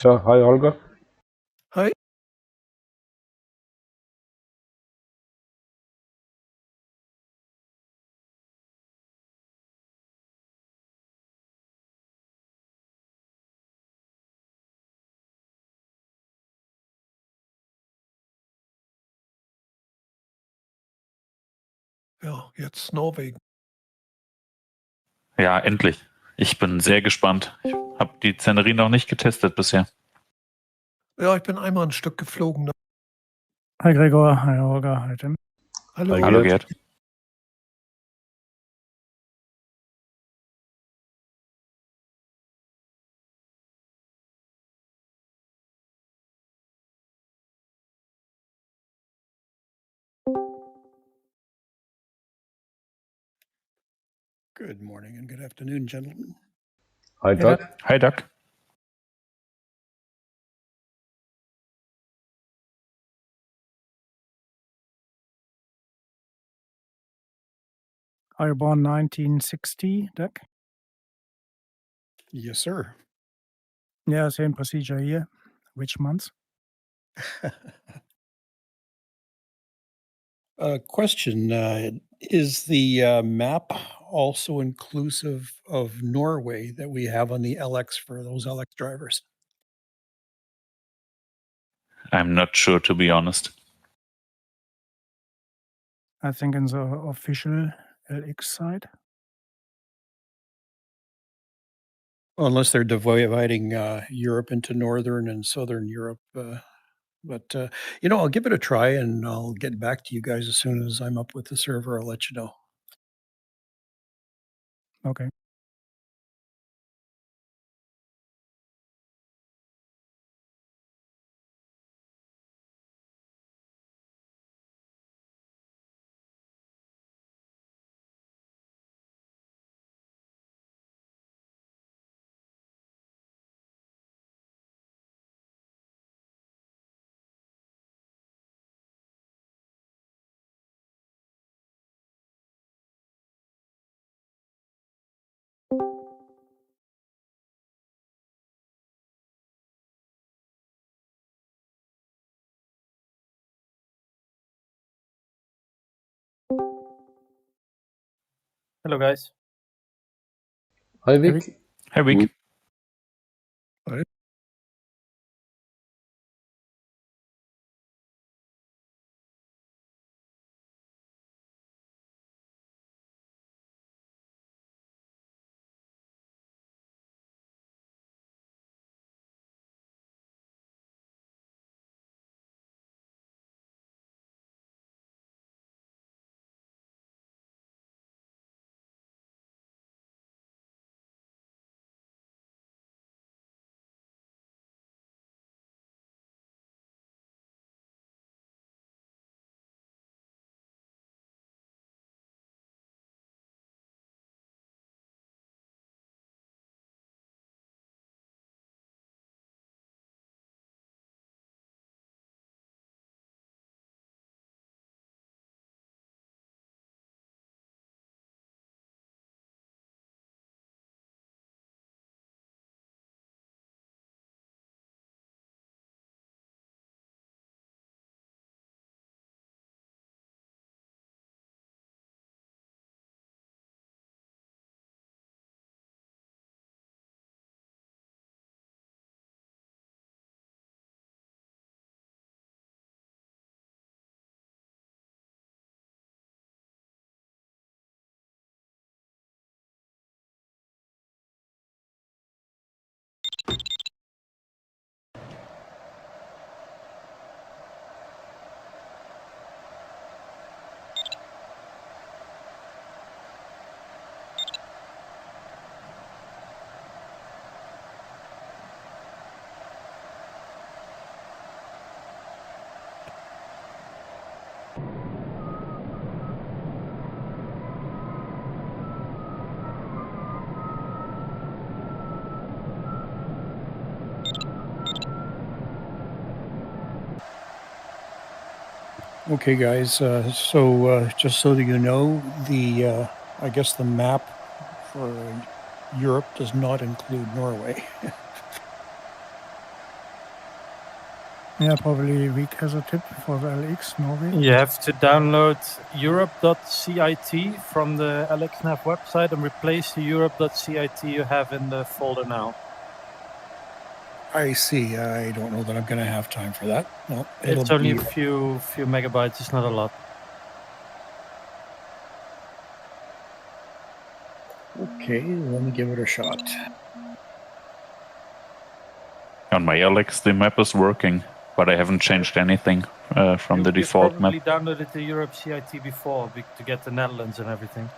So, hi Olga. Hi. Ja, jetzt Norwegen. Ja, endlich. Ich bin sehr gespannt. Ich habe die Szenerie noch nicht getestet bisher. Ja, ich bin einmal ein Stück geflogen. Ne? Hi Gregor, hi Holger, hi Tim. Hallo. Hi, Hallo Gerd. Gerd. Good morning and good afternoon, gentlemen. Hi Doug. Hi Doug. Are you born 1960, Doug? Yes, sir. Yeah, same procedure here. Which month? Question, is the map also inclusive of Norway that we have on the LX for those LX drivers? I'm not sure, to be honest. I think in the official LX side. Unless they're dividing Europe into Northern and Southern Europe. But I'll give it a try and I'll get back to you guys as soon as I'm up with the server. I'll let you know. Okay. Hello, guys. Hi Vic. Hi Vic. Hi. Okay, guys. Just so that you know, I guess the map for Europe does not include Norway. Yeah, probably Rick has a tip for the LX Norway. You have to download europe.cit from the LXNAV website and replace the europe.cit you have in the folder now. I see. I don't know that I'm going to have time for that. No, it'll It's only be a few megabytes. It's not a lot. okay. Let me give it a shot. On my Alex, the map is working, but I haven't changed anything from the You default map. probably downloaded the Europe CIT before to get the Netherlands and everything.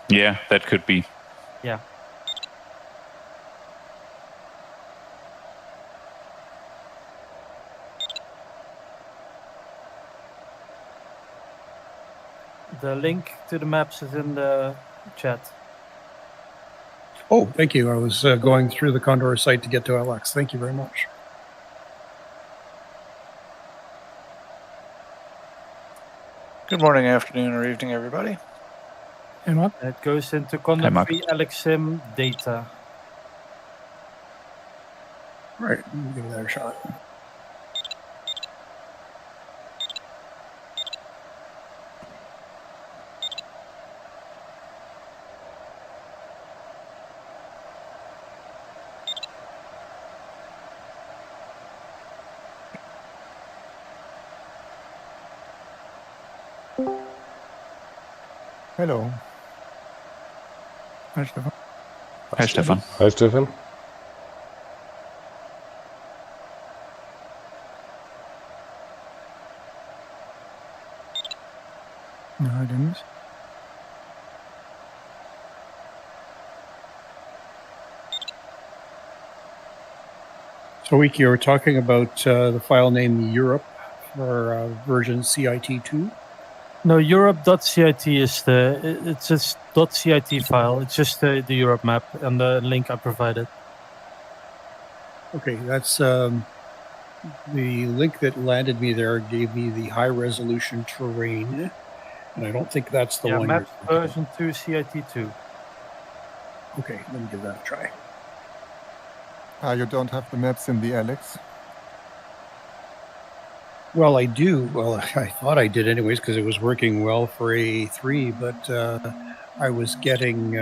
Yeah, that could be. Yeah. The link to the maps is in the chat. Oh, thank you. I was going through the Condor site to get to LX. Thank you very much. Good morning, afternoon, or evening, everybody. And what? It goes into Hi, Mark. Condor3 LXSIM data. All right, let me give that a shot. Hello. Hi, Stefan. Hi, Stefan. Hi, Stefan. Hi, Dennis. So, Wiki, you were talking about the file name Europe for version CIT2. No, Europe.cit is it's just .cit file. It's just the Europe map and the link I provided. Okay, that's the link that landed me there gave me the high resolution terrain, and I don't think that's the Yeah, one. maps you're version 2 CIT2. Okay, let me give that a try. You don't have the maps in the Alex? Well, I do. Well, I thought I did anyways because it was working well for A3, but I was getting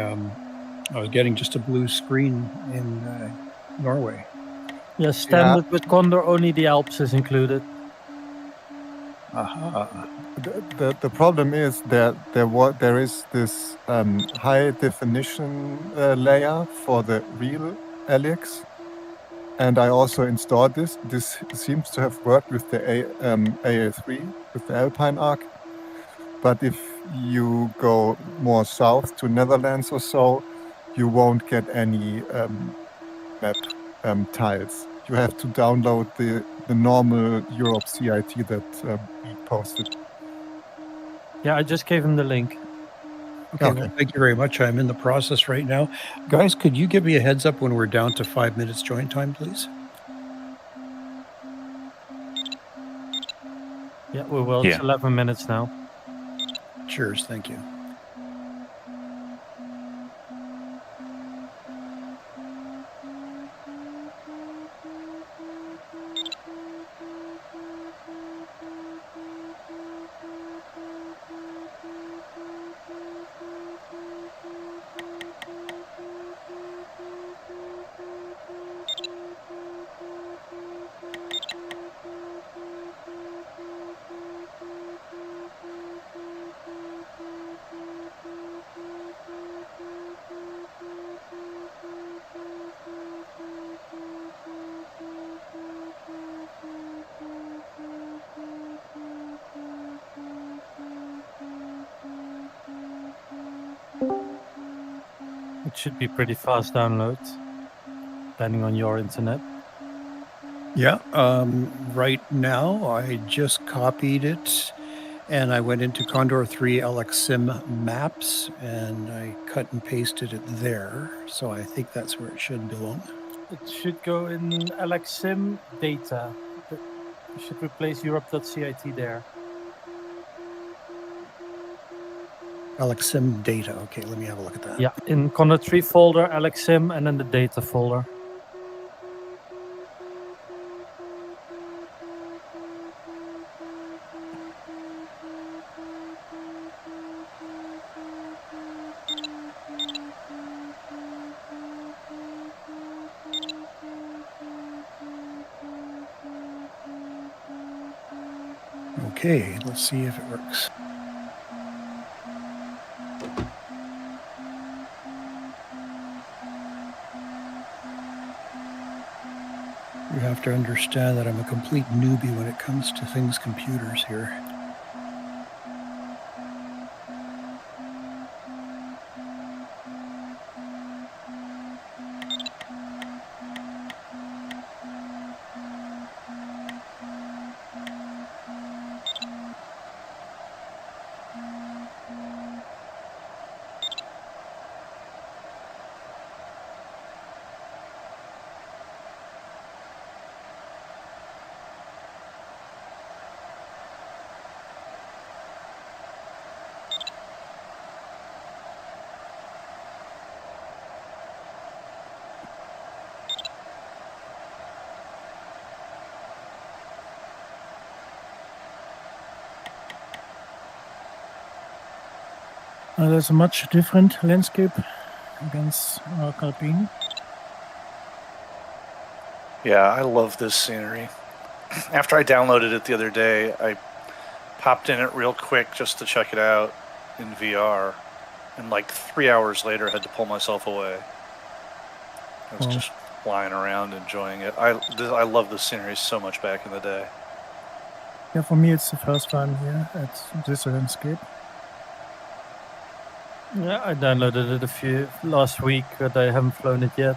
just a blue screen in Norway. Yeah, standard with Condor, only the Alps is included. Aha. The problem is that there is this high definition layer for the real Alex, and I also installed this. This seems to have worked with the AL3 with the Alpine Arc, but if you go more south to Netherlands or so, you won't get any map tiles. You have to download the normal Europe CIT that we posted. Yeah, I just gave him the link. Okay, well, thank you very much. I'm in the process right now. Guys, could you give me a heads up when we're down to 5 minutes join time, please? Yeah, we will. It's Yeah. 11 minutes now. Cheers, thank you. It should be pretty fast download, depending on your internet. Yeah, right now I just copied it and I went into Condor3 LXSIM maps and I cut and pasted it there. So I think that's where it should belong. It should go in LXSIM data. You should replace Europe.cit there. LXSIM data. Okay, let me have a look at that. Yeah, in Condor3 folder, LXSIM, and then the data folder. Okay, let's see if it works. You have to understand that I'm a complete newbie when it comes to things computers here. There's a much different landscape against Calpini. Yeah, I love this scenery. After I downloaded it the other day, I popped in it real quick just to check it out in VR, and like 3 hours later, had to pull myself away. I was just flying around enjoying it. I love this scenery so much back in the day. Yeah, for me it's the first time here at this landscape. Yeah, I downloaded it last week, but I haven't flown it yet.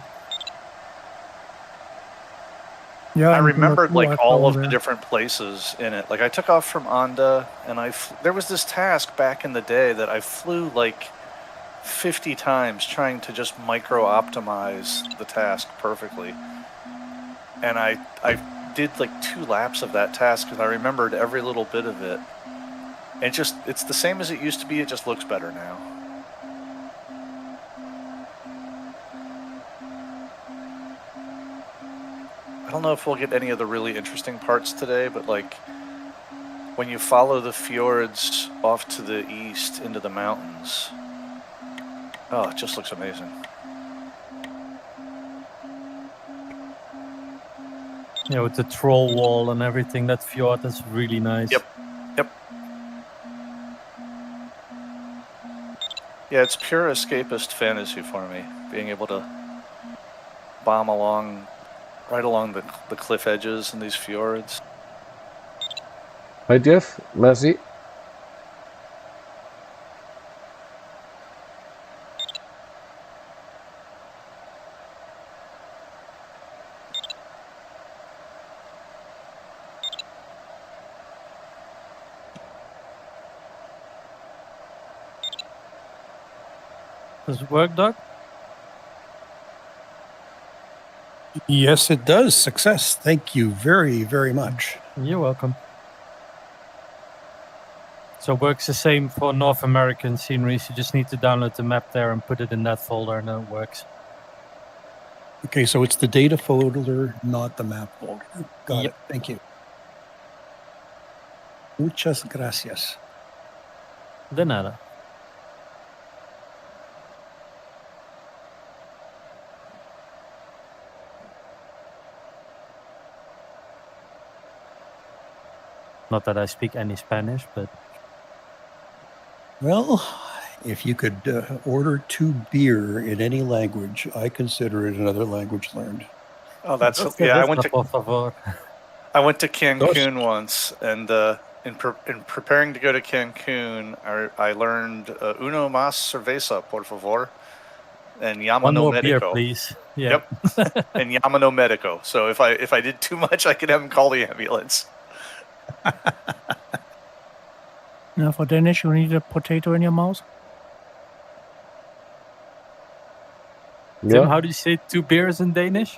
Yeah, I and remembered like all of there. the different places in it. Like I took off from Anda, and there was this task back in the day that I flew like 50 times trying to just micro optimize the task perfectly. And I did like 2 laps of that task because I remembered every little bit of it. And it's the same as it used to be, it just looks better now. I don't know if we'll get any of the really interesting parts today, but like when you follow the fjords off to the east into the mountains, oh, it just looks amazing. Yeah, with the troll wall and everything, that fjord is really nice. Yep. Yeah, it's pure escapist fantasy for me, being able to bomb right along the cliff edges and these fjords. Hi Jeff, merci. Does it work, Doug? Yes, it does. Success. Thank you very, very much. You're welcome. So it works the same for North American sceneries. You just need to download the map there and put it in that folder, and then it works. Okay, so it's the data folder, not the map folder. Got it. Thank you. Muchas gracias. De nada. Not that I speak any Spanish, but... Well, if you could order 2 beer in any language, I consider it another language learned. Oh, I went to por favor. I went to Cancun once, and in preparing to go to Cancun, I learned uno más cerveza, por favor, and llama One no more medico. beer, please. Yeah. Yep, and llama no medico. So if I did too much, I could have him call the ambulance. Now for Danish, you need a potato in your mouth. Tim, how do you say 2 beers in Danish?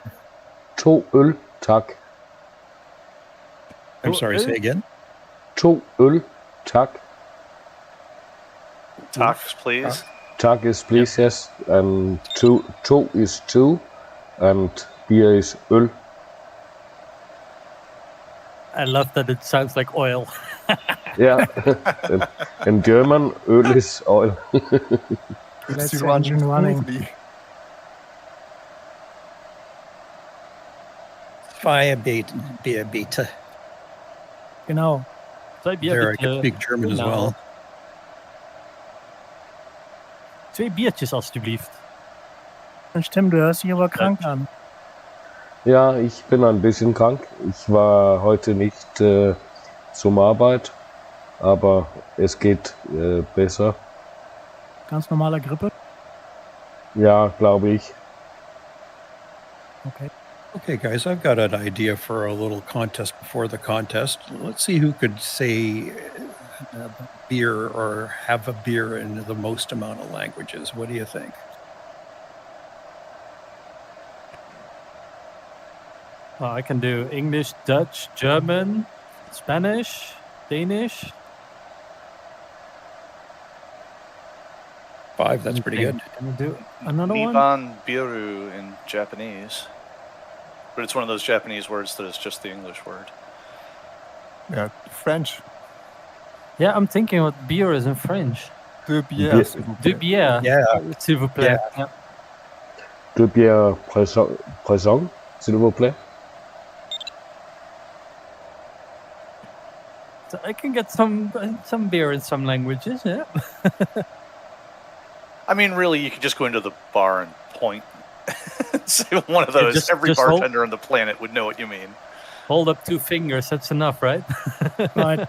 2 øl, tak. I'm sorry, say again? 2 øl, tak. Talks, please. Tak is please, yes. And 2 is 2, and beer is øl. I love that it sounds like oil. Yeah. In German, öl is oil. It's Let's run engine running. smoothly. Firebait, beer beta. Genau. Twee There, I can biertjes. speak German as Nou. well. 2 biertjes alstublieft. Mensch, Tim, du hörst dich aber krank an. Ja, ich bin ein bisschen krank. Ich war heute nicht zum Arbeit, aber es geht besser. Ganz normaler Grippe. Ja, glaube ich. Okay. Okay, guys, I've got an idea for a little contest before the contest. Let's see who could say beer or have a beer in the most amount of languages. What do you think? Well, I can do English, Dutch, German, Spanish, Danish. 5, that's pretty good. Can I do another one? Niban biru in Japanese. But it's one of those Japanese words that is just the English word. Yeah, French. Yeah, I'm thinking what beer is in French. De bière, s'il vous De plaît. bière. Yeah. S'il vous plaît. Yeah. Deux bières présent, s'il vous plaît. So I can get some beer in some languages, yeah. I mean, really, you could just go into the bar and point. Say one of those. just Every hold- bartender on the planet would know what you mean. Hold up 2 fingers, that's enough, right? Right.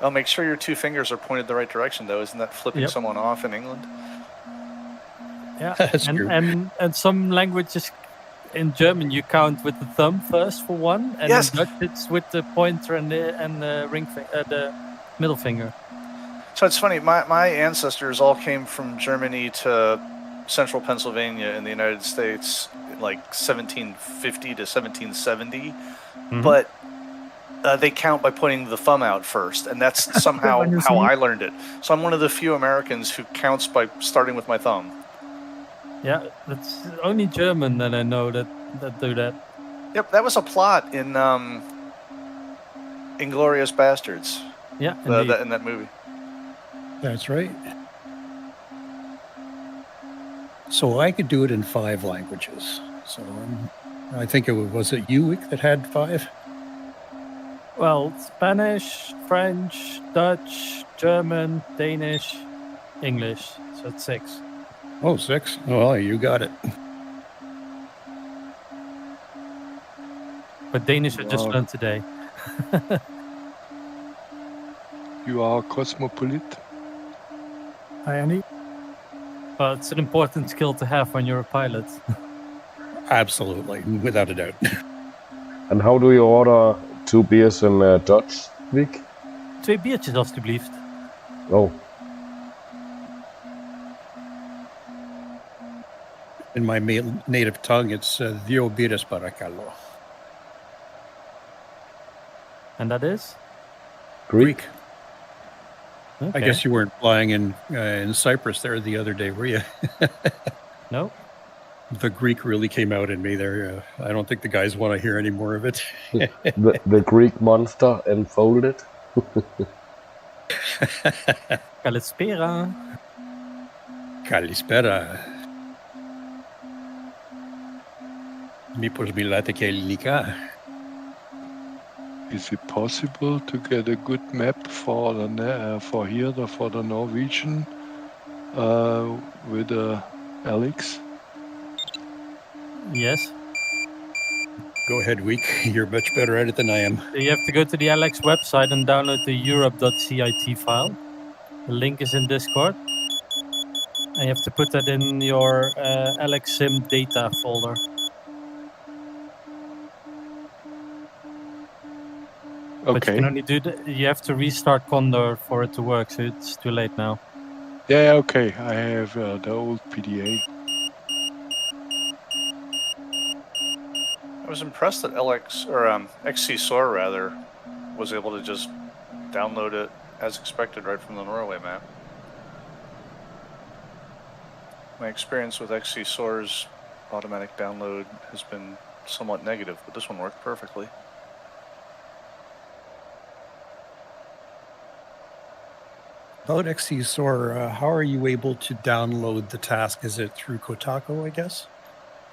Oh, make sure your 2 fingers are pointed the right direction, though. Isn't that flipping Yep. someone off in England? Yeah. That's and, true. and some languages in German you count with the thumb first for one, and Yes. in Dutch it's with the pointer and the ring the middle finger. So it's funny. My ancestors all came from Germany to central Pennsylvania in the United States, like 1750 to 1770. Mhm. But they count by pointing the thumb out first, and that's somehow When you how see- I learned it. So I'm one of the few Americans who counts by starting with my thumb. Yeah, that's only German that I know that do that. Yep, that was a plot in Inglourious Bastards, Yeah, indeed. in that movie. That's right. So I could do it in 5 languages. So I think was it Uwick that had 5? Well, Spanish, French, Dutch, German, Danish, English. So it's 6. Oh, 6. Well, you got it. But Danish I just Wow. learned today. You are cosmopolite. Hi, Andy. Well, it's an important skill to have when you're a pilot. Absolutely, without a doubt. And how do you order 2 beers in Dutch, Vic? 2 biertjes alstublieft. Oh, In my native tongue, it's Dio Biras Paracalo. And that is? Greek. I Okay. guess you weren't flying in Cyprus there the other day, were you? No? The Greek really came out in me there. I don't think the guys want to hear any more of it. The Greek monster unfolded. Kalispera. Kalispera. Mipos milate kelika. Is it possible to get a good map for for the Norwegian with Alex? Yes. Go ahead, Week. You're much better at it than I am. You have to go to the Alex website and download the Europe.cit file. The link is in Discord. And you have to put that in your Alex Sim data folder. But you can Okay. only do you have to restart Condor for it to work, so it's too late now. Yeah, okay. I have the old PDA. I was impressed that XC Soar rather was able to just download it as expected right from the Norway map. My experience with XC Soar's automatic download has been somewhat negative, but this one worked perfectly. About XC Soar, how are you able to download the task? Is it through Kotaku, I guess?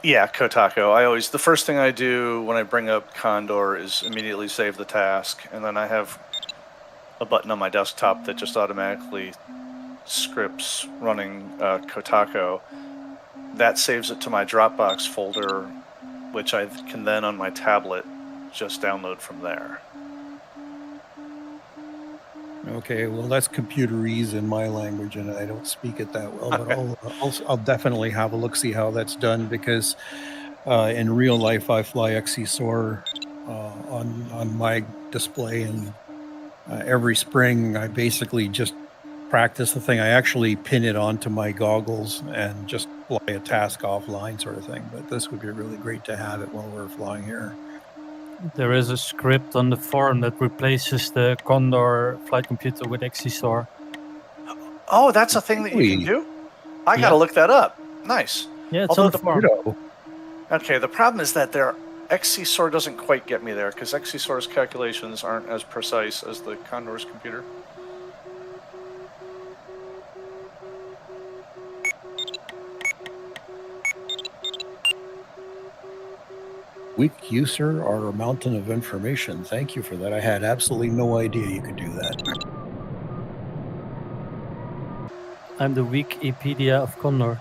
Yeah, Kotaku. The first thing I do when I bring up Condor is immediately save the task, and then I have a button on my desktop that just automatically scripts running Kotaku. That saves it to my Dropbox folder, which I can then on my tablet just download from there. Okay, well, that's computerese in my language, and I don't speak it that well. But I'll definitely have a look, see how that's done, because in real life I fly XC-SOAR on my display, and every spring I basically just practice the thing. I actually pin it onto my goggles and just fly a task offline, sort of thing. But this would be really great to have it while we're flying here. There is a script on the forum that replaces the Condor flight computer with XC-SOAR. Oh, that's a thing that you can do? I gotta look that up. Nice. Yeah, it's on the forum. Okay, the problem is that their XC-SOAR doesn't quite get me there, because XC-SOAR's calculations aren't as precise as the Condor's computer. Weak user or a mountain of information. Thank you for that. I had absolutely no idea you could do that. I'm the Wikipedia of Condor.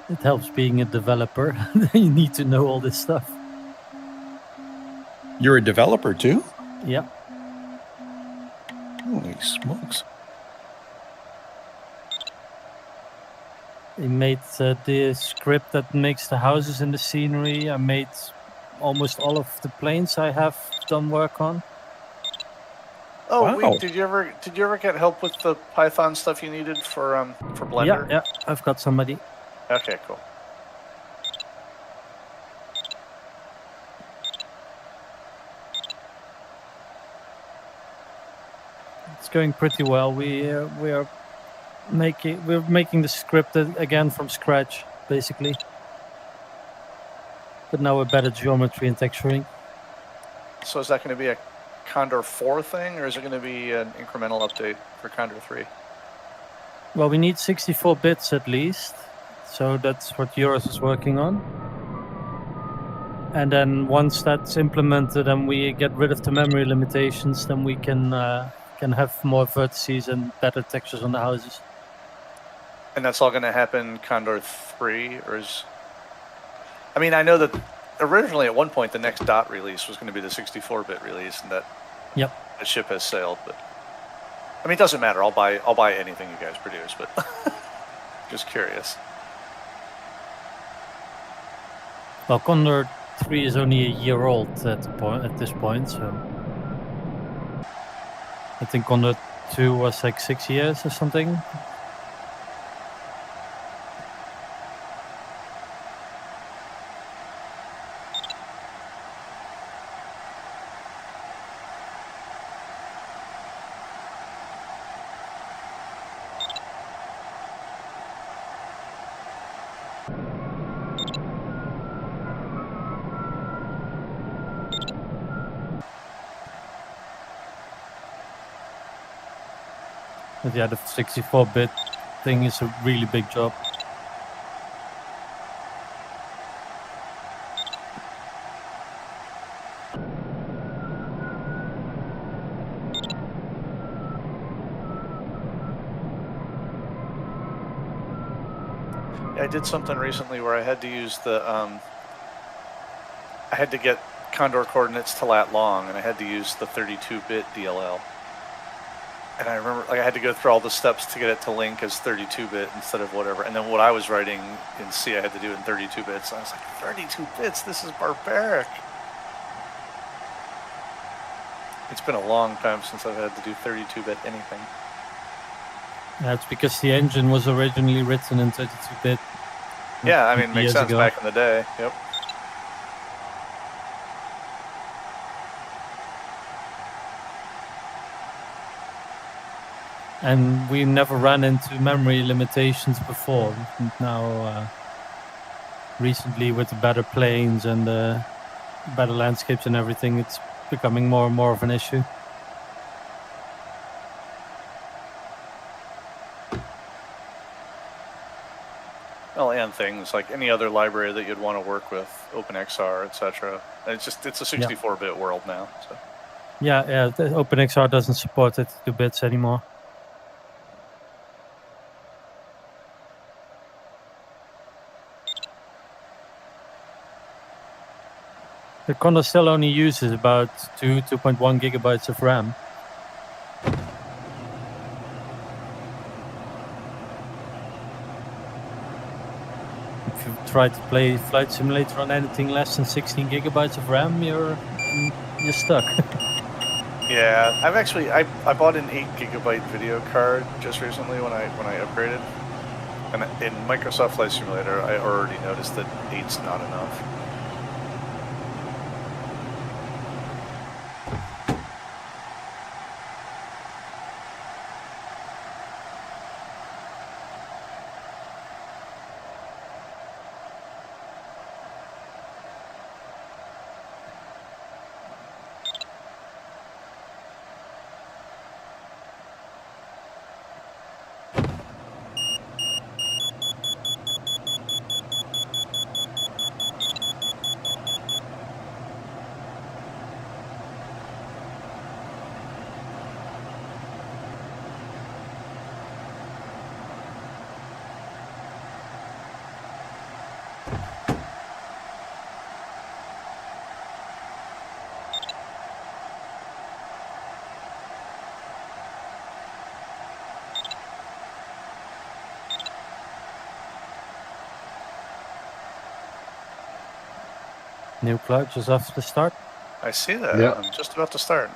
It helps being a developer. You need to know all this stuff. You're a developer too? Yeah. Holy smokes. I made the script that makes the houses and the scenery. I made almost all of the planes I have done work on. Oh, wow. Wait, did you ever get help with the Python stuff you needed for Blender? Yeah, I've got somebody. Okay, cool. It's going pretty well. We're making the script again from scratch, basically. But now with better geometry and texturing. So is that going to be a Condor 4 thing, or is it going to be an incremental update for Condor 3? Well, we need 64 bits at least. So that's what Eurus is working on. And then once that's implemented and we get rid of the memory limitations, then we can have more vertices and better textures on the houses. And that's all going to happen Condor 3, or is... I mean, I know that originally at one point the next dot release was going to be the 64-bit release, and that the ship has sailed. But I mean, it doesn't matter. I'll buy anything you guys produce, but just curious. Well, Condor 3 is only a year old at this point, so I think Condor 2 was like 6 years or something. But yeah, the 64-bit thing is a really big job. I did something recently where I had to use the I had to get Condor coordinates to lat long, and I had to use the 32-bit DLL. And I remember, like, I had to go through all the steps to get it to link as 32-bit instead of whatever. And then what I was writing in C, I had to do in 32 bits. I was like, 32 bits? This is barbaric. It's been a long time since I've had to do 32-bit anything. That's because the engine was originally written in 32-bit. Yeah, I mean, it makes sense ago. back in the day. Yep. And we never ran into memory limitations before. Now, recently with the better planes and the better landscapes and everything, it's becoming more and more of an issue. Well, and things like any other library that you'd want to work with, OpenXR, etc. It's a 64-bit world now. So. Yeah, the OpenXR doesn't support 32 bits anymore. The Condor still only uses about 2.1 gigabytes of RAM. If you try to play Flight Simulator on anything less than 16 gigabytes of RAM, you're stuck. Yeah, I bought an 8 gigabyte video card just recently when I upgraded, and in Microsoft Flight Simulator I already noticed that 8's not enough. New cloud just after the start. I see that. Yeah. I'm just about to start.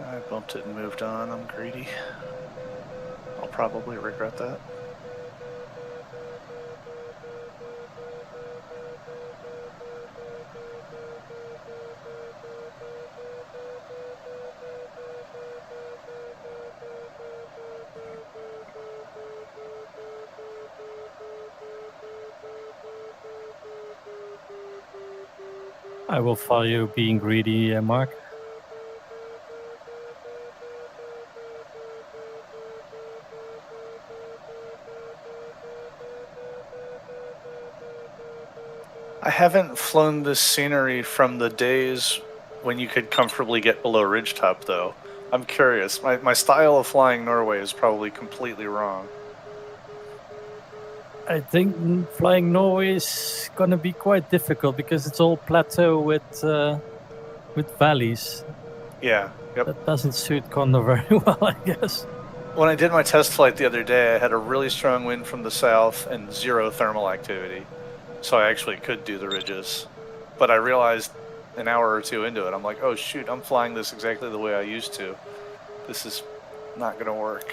I bumped it and moved on. I'm greedy. I'll probably regret that. I will follow you being greedy, Mark. I haven't flown this scenery from the days when you could comfortably get below ridgetop, though. I'm curious. My style of flying Norway is probably completely wrong. I think flying Norway is gonna be quite difficult because it's all plateau with valleys. Yeah, yep. That doesn't suit Condor very well, I guess. When I did my test flight the other day, I had a really strong wind from the south and 0 thermal activity. So I actually could do the ridges. But I realized an hour or two into it, I'm like, oh shoot, I'm flying this exactly the way I used to. This is not going to work.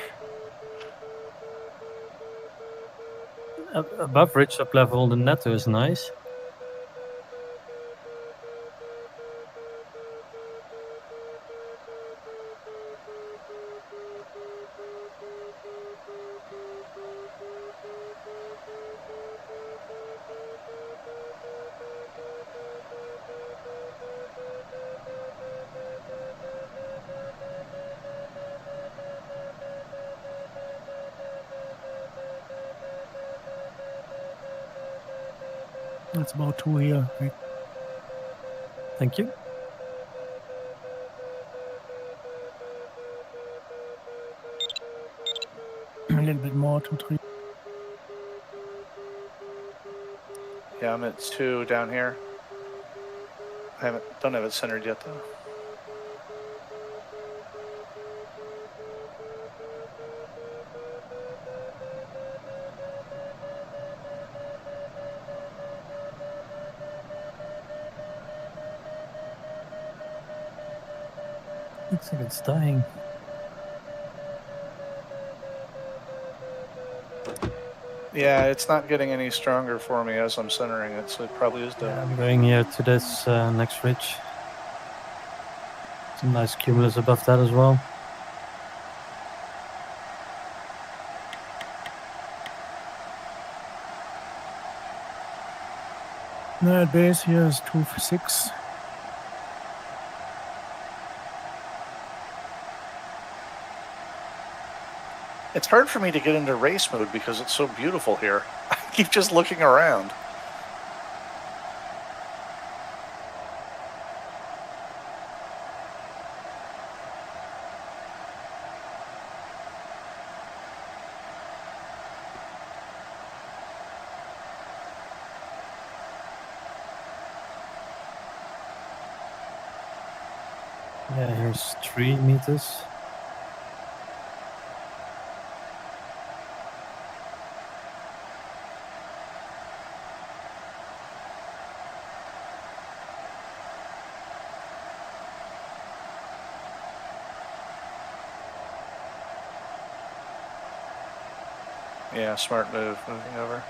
Above ridgetop level, the netto is nice. That's about 2 here. Right? Thank you. A little bit more, 2, 3. Yeah, I'm at 2 down here. Don't have it centered yet though. Looks like it's dying. Yeah, it's not getting any stronger for me as I'm centering it, so it probably is Yeah, dead. I'm going here to this next ridge. Some nice cumulus above that as well. No, at base here is 2-6. It's hard for me to get into race mode because it's so beautiful here. I keep just looking around. Yeah, here's 3 meters. Yeah, smart move, moving over.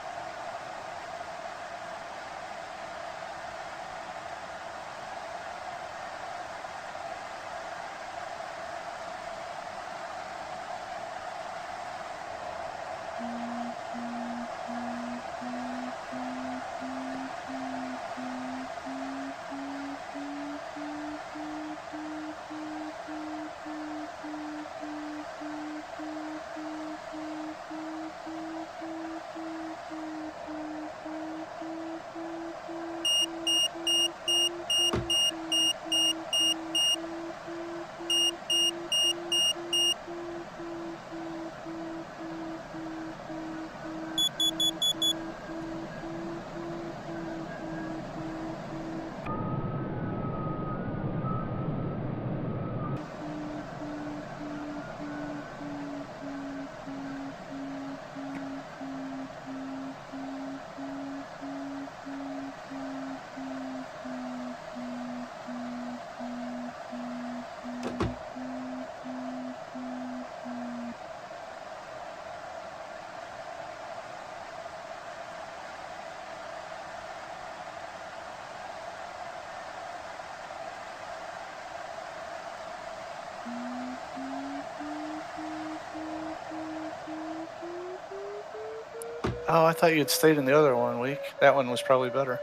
Oh, I thought you'd stayed in the other one week. That one was probably better.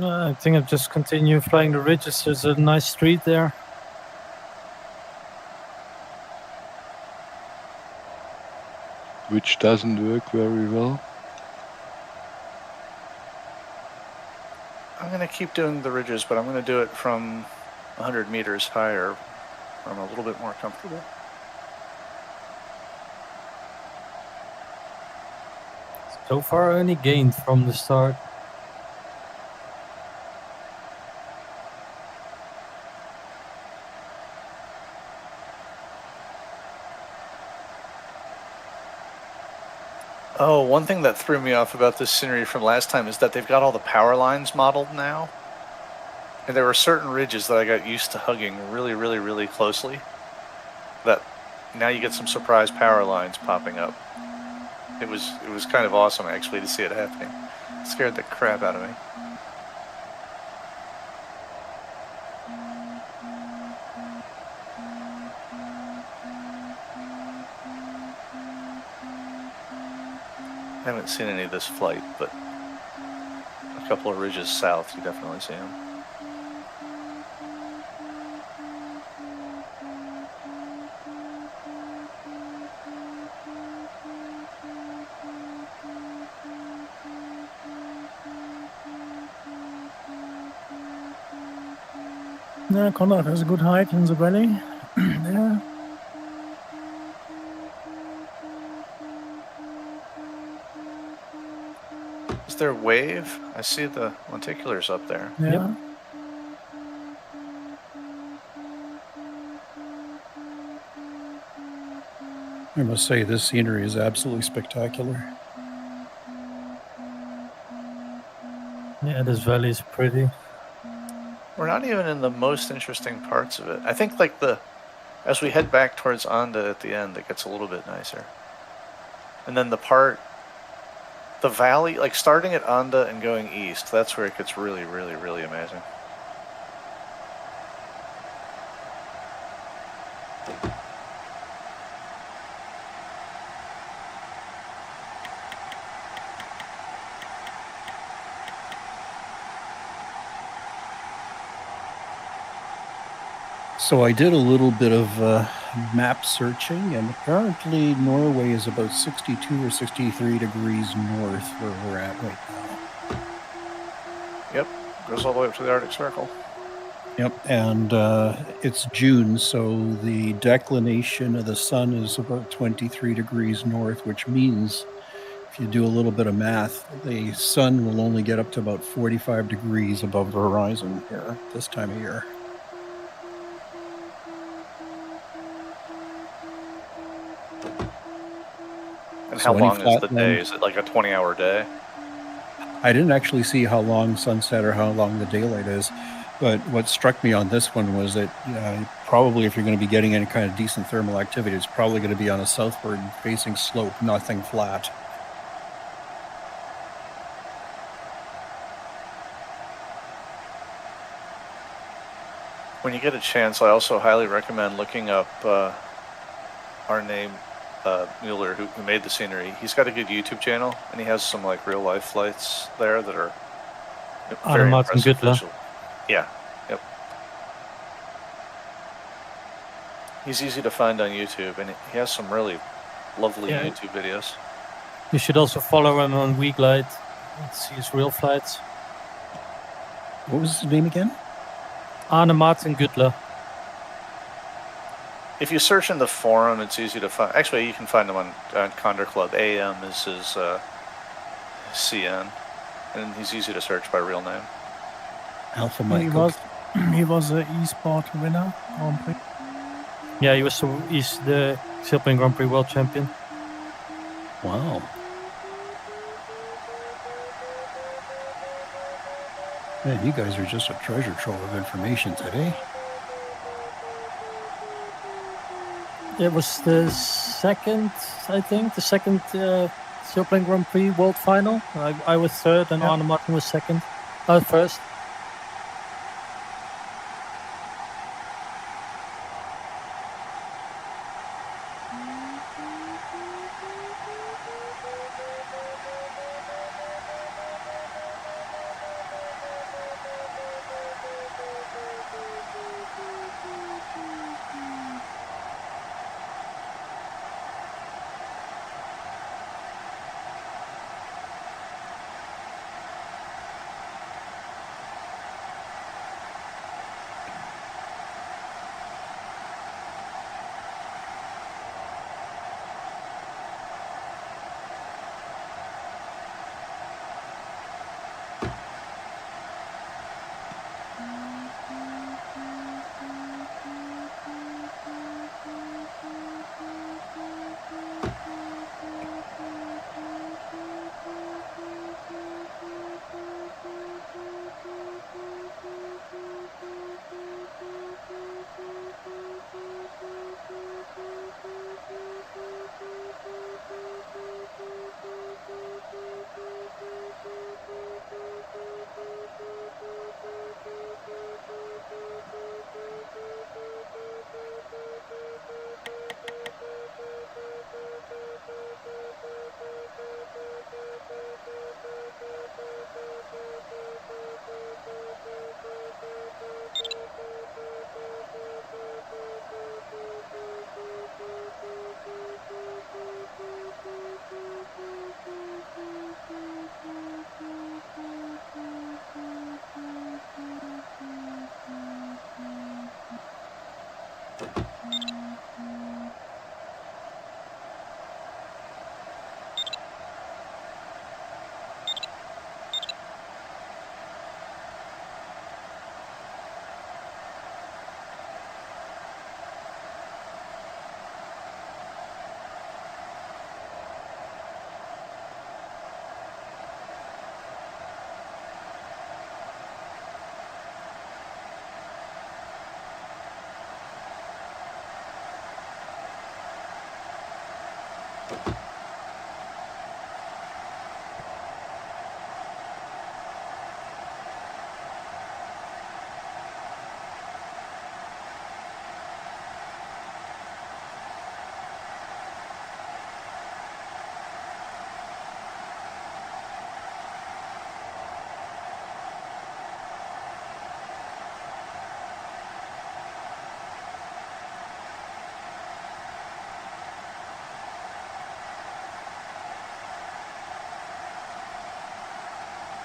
I think I'll just continue flying the ridges. There's a nice street there. Which doesn't work very well. I'm going to keep doing the ridges, but I'm going to do it from 100 meters higher. I'm a little bit more comfortable. So far, I only gained from the start. Oh, one thing that threw me off about this scenery from last time is that they've got all the power lines modeled now. And there were certain ridges that I got used to hugging really, really, really closely. That now you get some surprise power lines popping up. It was kind of awesome actually to see it happening. It scared the crap out of me. I haven't seen any of this flight, but a couple of ridges south, you definitely see them. Yeah, Condor has a good height in the valley. There. Is there wave? I see the lenticulars up there. Yeah. I must say, this scenery is absolutely spectacular. Yeah, this valley is pretty. We're not even in the most interesting parts of it. I think like as we head back towards Anda at the end, it gets a little bit nicer. And then the valley, like starting at Anda and going east, that's where it gets really, really, really amazing. So I did a little bit of map searching, and apparently Norway is about 62 or 63 degrees north where we're at right now. Yep, goes all the way up to the Arctic Circle. Yep, and it's June, so the declination of the sun is about 23 degrees north, which means if you do a little bit of math, the sun will only get up to about 45 degrees above the horizon here this time of year. And So how any long is the flat day? land- Is it like a 20-hour day? I didn't actually see how long sunset or how long the daylight is, but what struck me on this one was that probably if you're going to be getting any kind of decent thermal activity, it's probably going to be on a southward facing slope, nothing flat. When you get a chance, I also highly recommend looking up our name, Mueller, who made the scenery. He's got a good YouTube channel, and he has some like real life flights there that are very Martin impressive. Gutler. visual. Yeah, yep. He's easy to find on YouTube, and he has some really lovely Yeah. YouTube videos. You should also follow him on WeGlide and see his real flights. What was his name again? Arne Martin Gutler. If you search in the forum, it's easy to find. Actually, you can find him on Condor Club. AM is his CN, and he's easy to search by real name. Alpha He Mike. was the e-sport winner Grand Prix. Yeah, he's the Sailplane Grand Prix world champion. Wow. Man, you guys are just a treasure trove of information today. It was the second Sailplane Grand Prix world final. I was third and Arne Martin was second. First.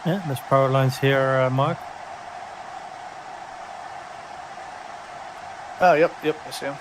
Yeah, there's power lines here, Mark. Oh, yep, I see him.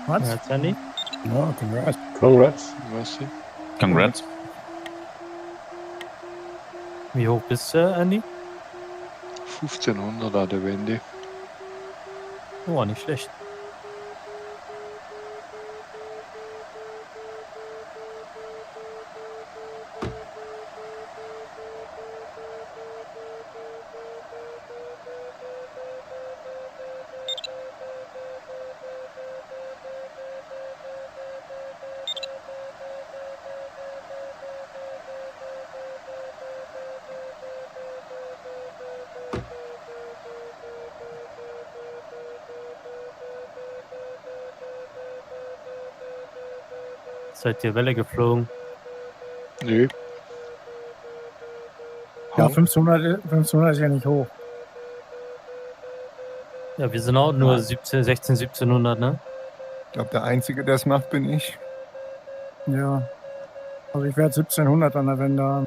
What? Congrats, Andy. No, congrats. Congrats. Merci. Congrats. Wie hoch bist du, Andy? 1500er der Wendy. Oh, nicht schlecht. Seid ihr Welle geflogen? Nee. Ja, Hang. 500 ist ja nicht hoch. Ja, wir sind auch nur 1700, ne? Ich glaube, der Einzige, der es macht, bin ich. Ja. Also ich werde 1700 an der Wende haben.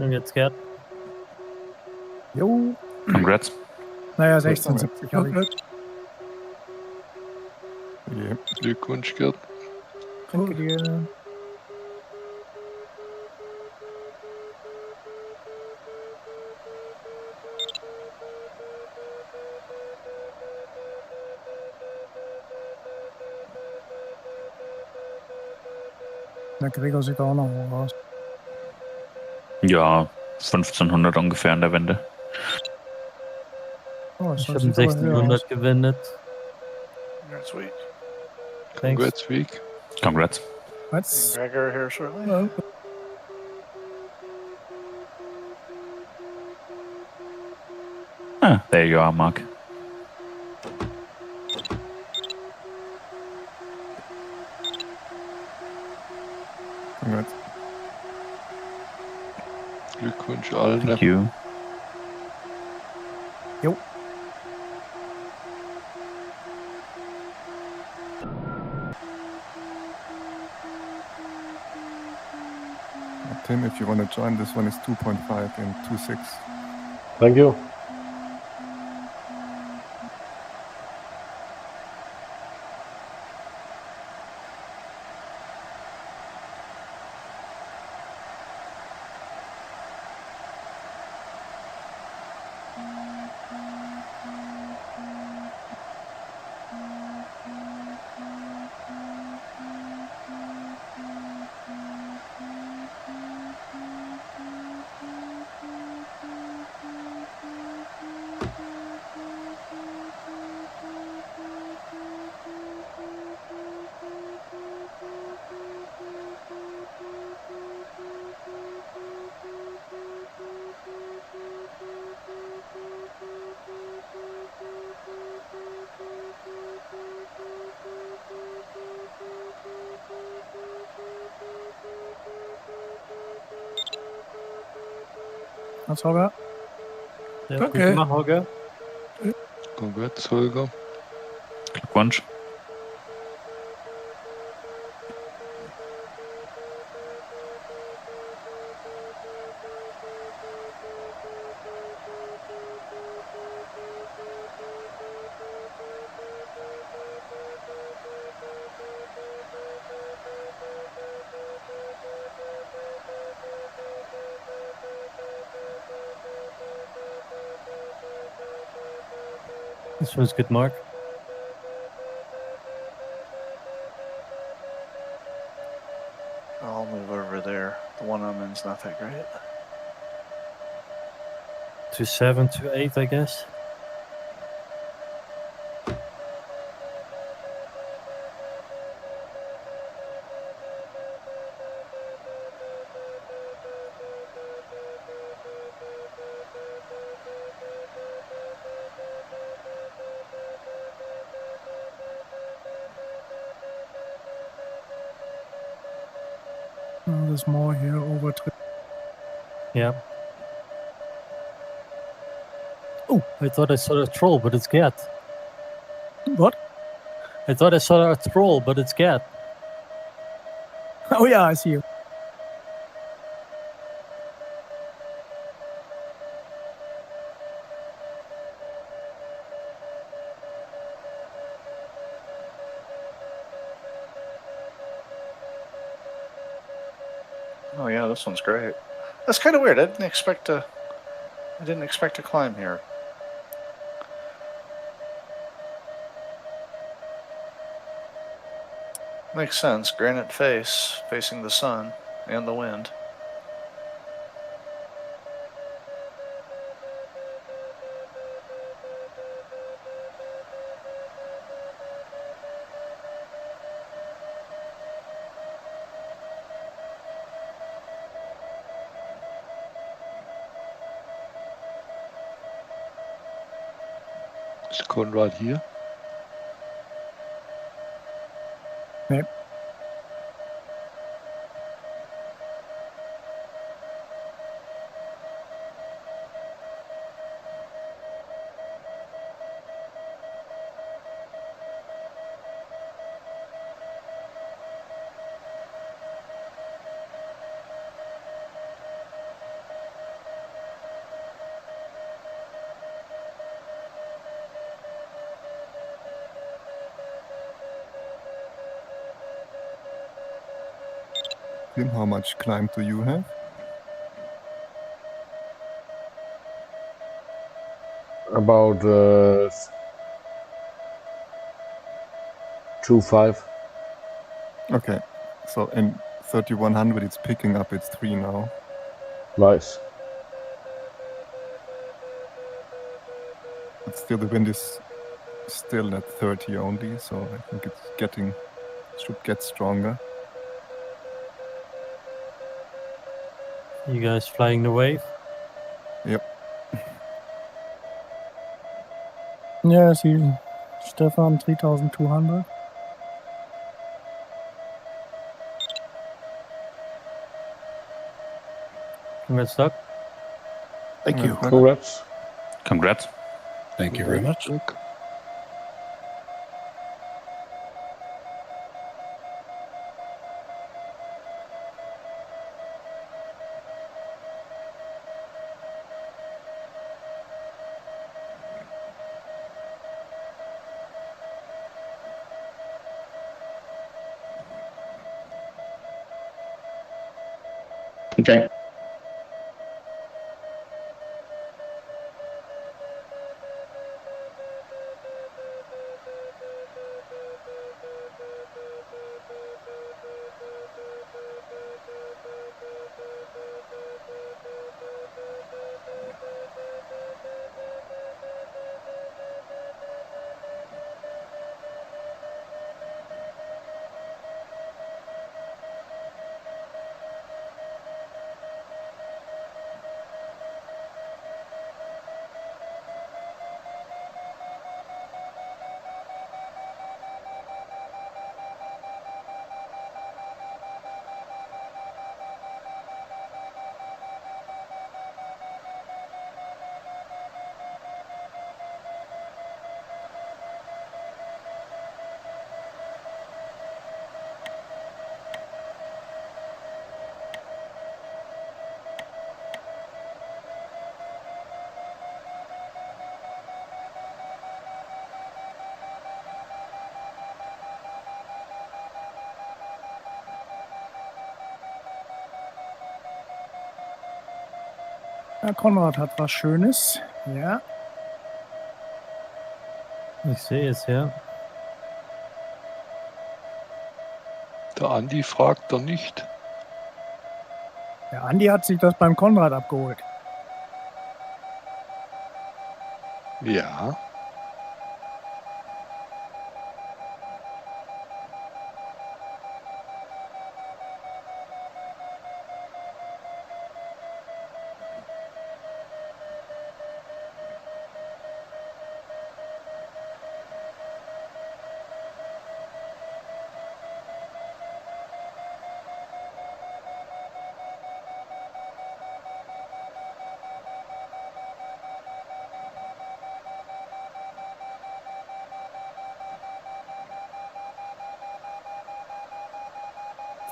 Und jetzt Gerd. Jo. Congrats. Naja, 1670 habe ich. Okay. Ja. Glückwunsch, Gerd. Danke dir. Der Gregor sieht auch noch hoch aus. Ja, 1500 ungefähr an der Wende. Oh, das Ich habe sieht aber höher aus. 1600 gewendet. Next week. Thanks. Congrats, Week. Congrats. Was? Gregor here shortly. Ah, there you are, Mark. Congrats. Glückwunsch allen. Thank you. Jo. Tim, if you want to join, this one is 2.5 and 2.6. Thank you. Hans Holger. Sehr gut Okay. gemacht, Holger. Congrats, Holger. Glückwunsch. This was good, Mark. I'll move over there. The one I'm in's not that great. To 7 to 8, I guess. There's more here over. Yeah. Oh, I thought I saw a troll, but it's Gerd. What? I thought I saw a troll, but it's Gerd. Oh yeah, I see you. Oh yeah, this one's great. That's kind of weird. I didn't expect to climb here. Makes sense. Granite face facing the sun and the wind. Is Conrad here? Nee. Tim, how much climb do you have? About 2.5. Okay, so in 3100 it's picking up, it's 3 now. Nice. But still the wind is still at 30 only, so I think it's should get stronger. You guys flying the wave? Yep. Yeah, I see Stefan 3200. Congrats, Doug. Thank you. Congrats. Congrats. Thank you very much. Look. Okay. Ja, Konrad hat was Schönes. Ja. Ich sehe es, ja. Der Andi fragt doch nicht. Der Andi hat sich das beim Konrad abgeholt. Ja.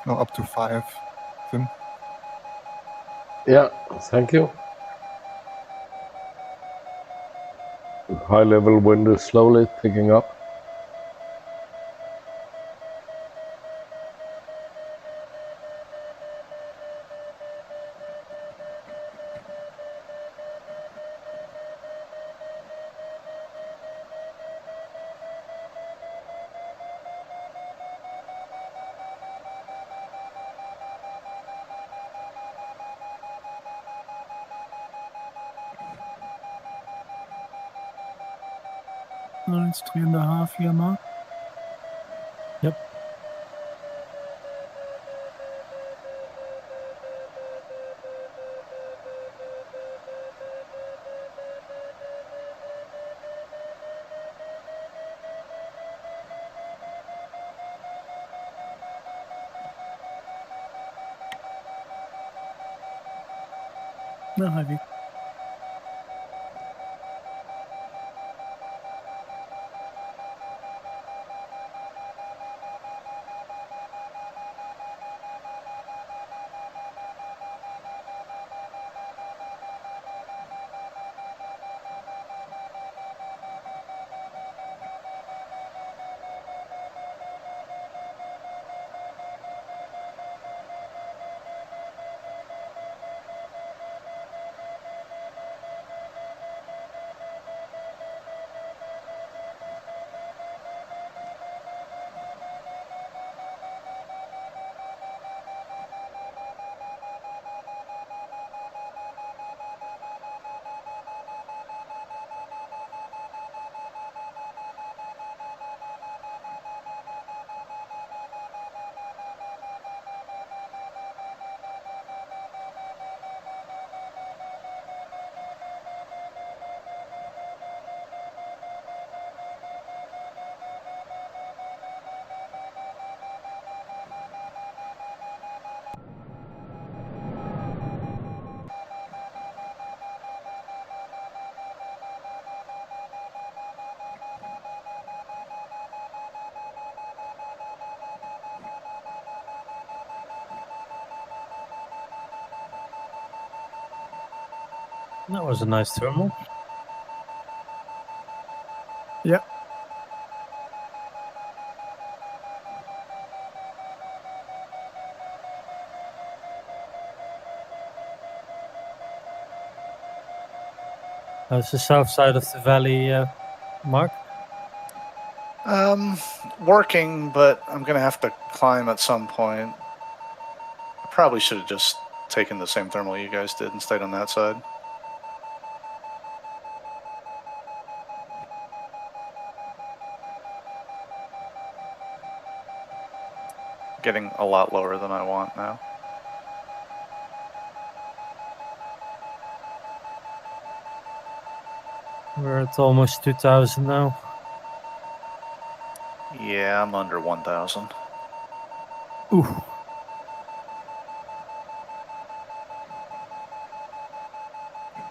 Now up to 5, Tim. Yeah, thank you. High level wind is slowly picking up. No, it's 3.5 here, Mark. Yep. Na, heavy. That was a nice thermal. Yeah. How's the south side of the valley, Mark? Working, but I'm gonna have to climb at some point. I probably should have just taken the same thermal you guys did and stayed on that side. Getting a lot lower than I want now. We're at almost 2,000 now. Yeah, I'm under 1,000. Ooh.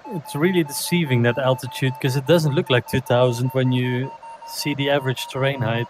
It's really deceiving, that altitude, because it doesn't look like 2,000 when you see the average terrain height.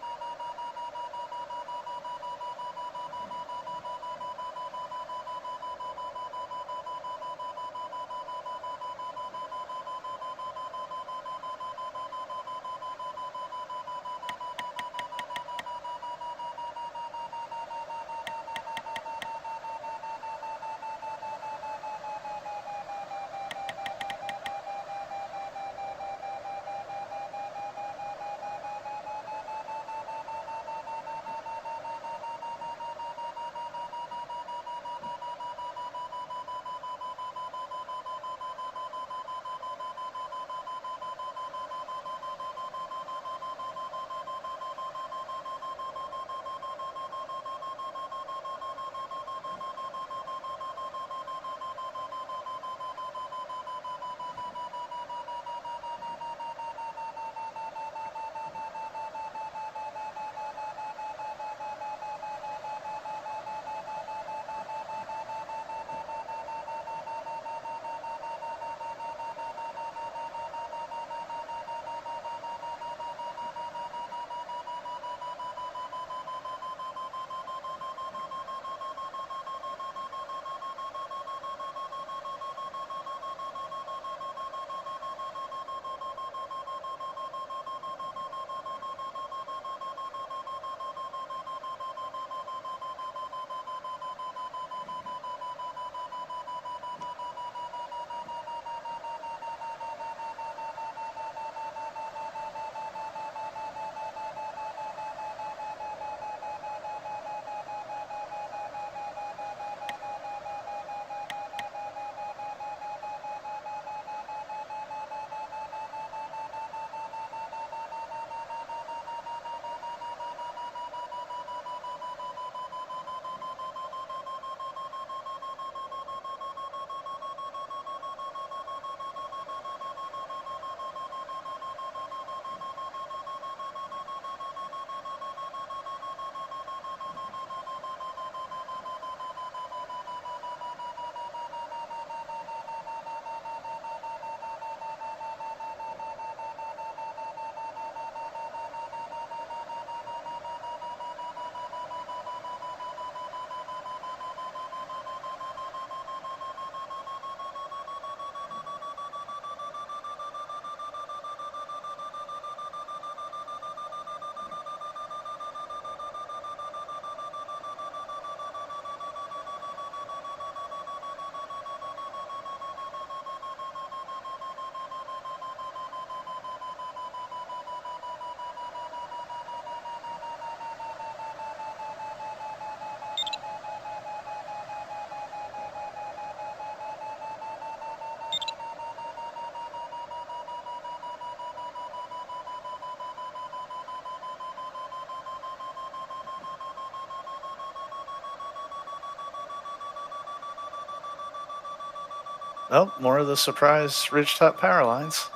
Oh, more of the surprise ridgetop power lines.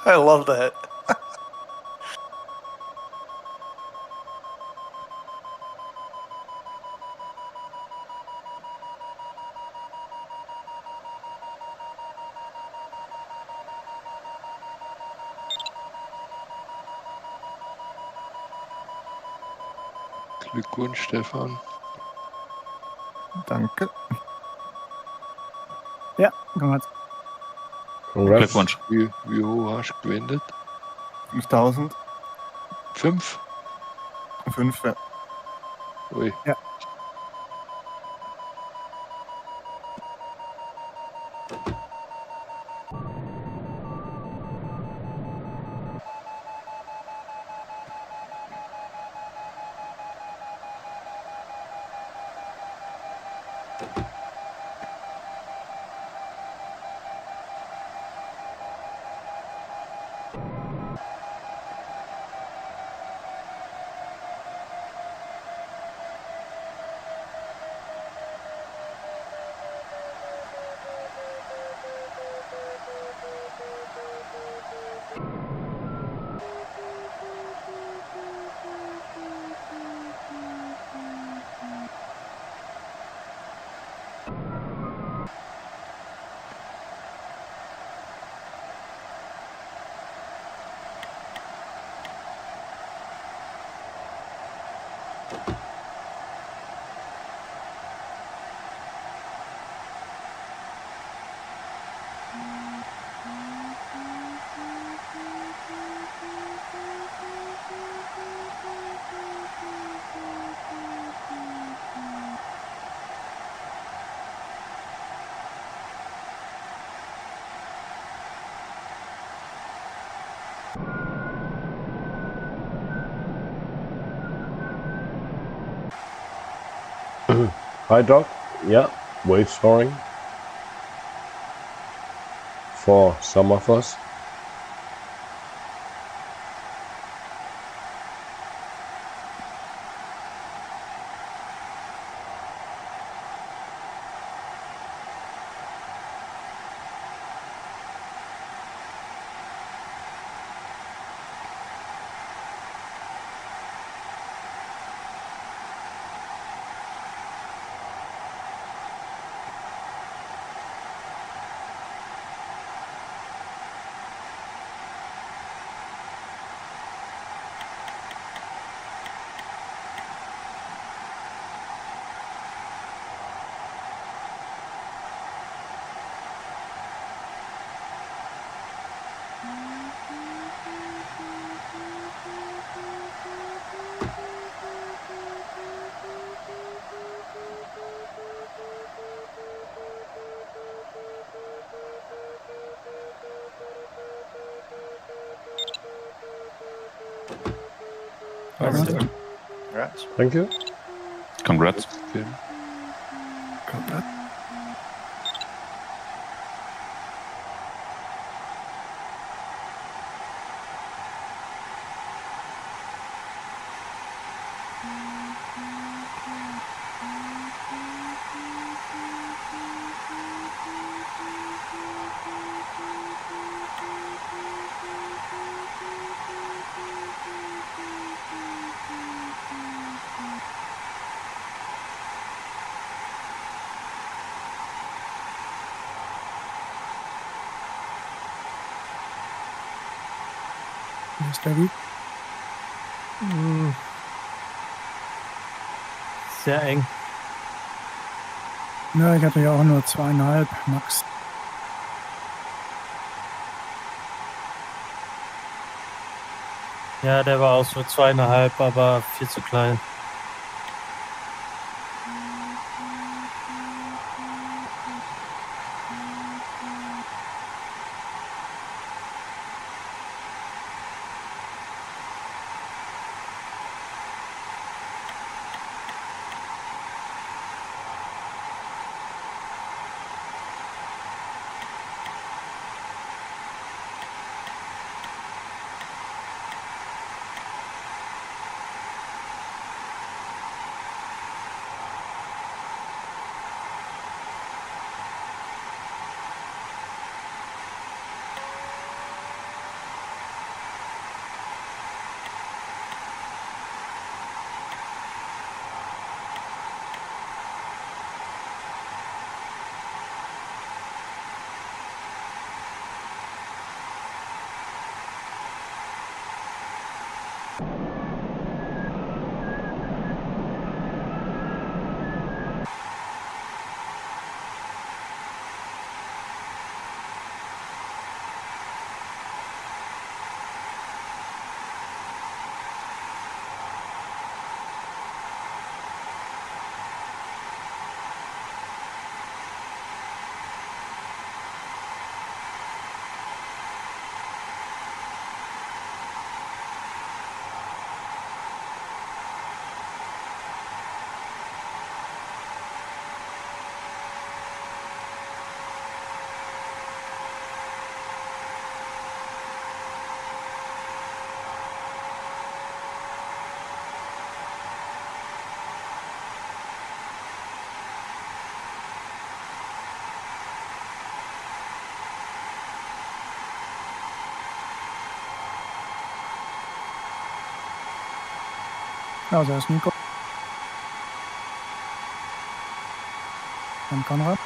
I love that. Glückwunsch, Stefan. Danke. Ja, gemacht. Congrats. Glückwunsch. Wie hoch hast du gewendet? 5000. 5? 5, ja. Ui. Ja. Hi, Doc. Yeah, wave soaring for some of us. Congrats. Thank you. Congrats. Tim. Congrats. Steady. Sehr eng. Ja, ich hatte ja auch nur 2,5 Max. Ja, der war auch so 2,5, aber viel zu klein. Also erst Nico. Dann Konrad.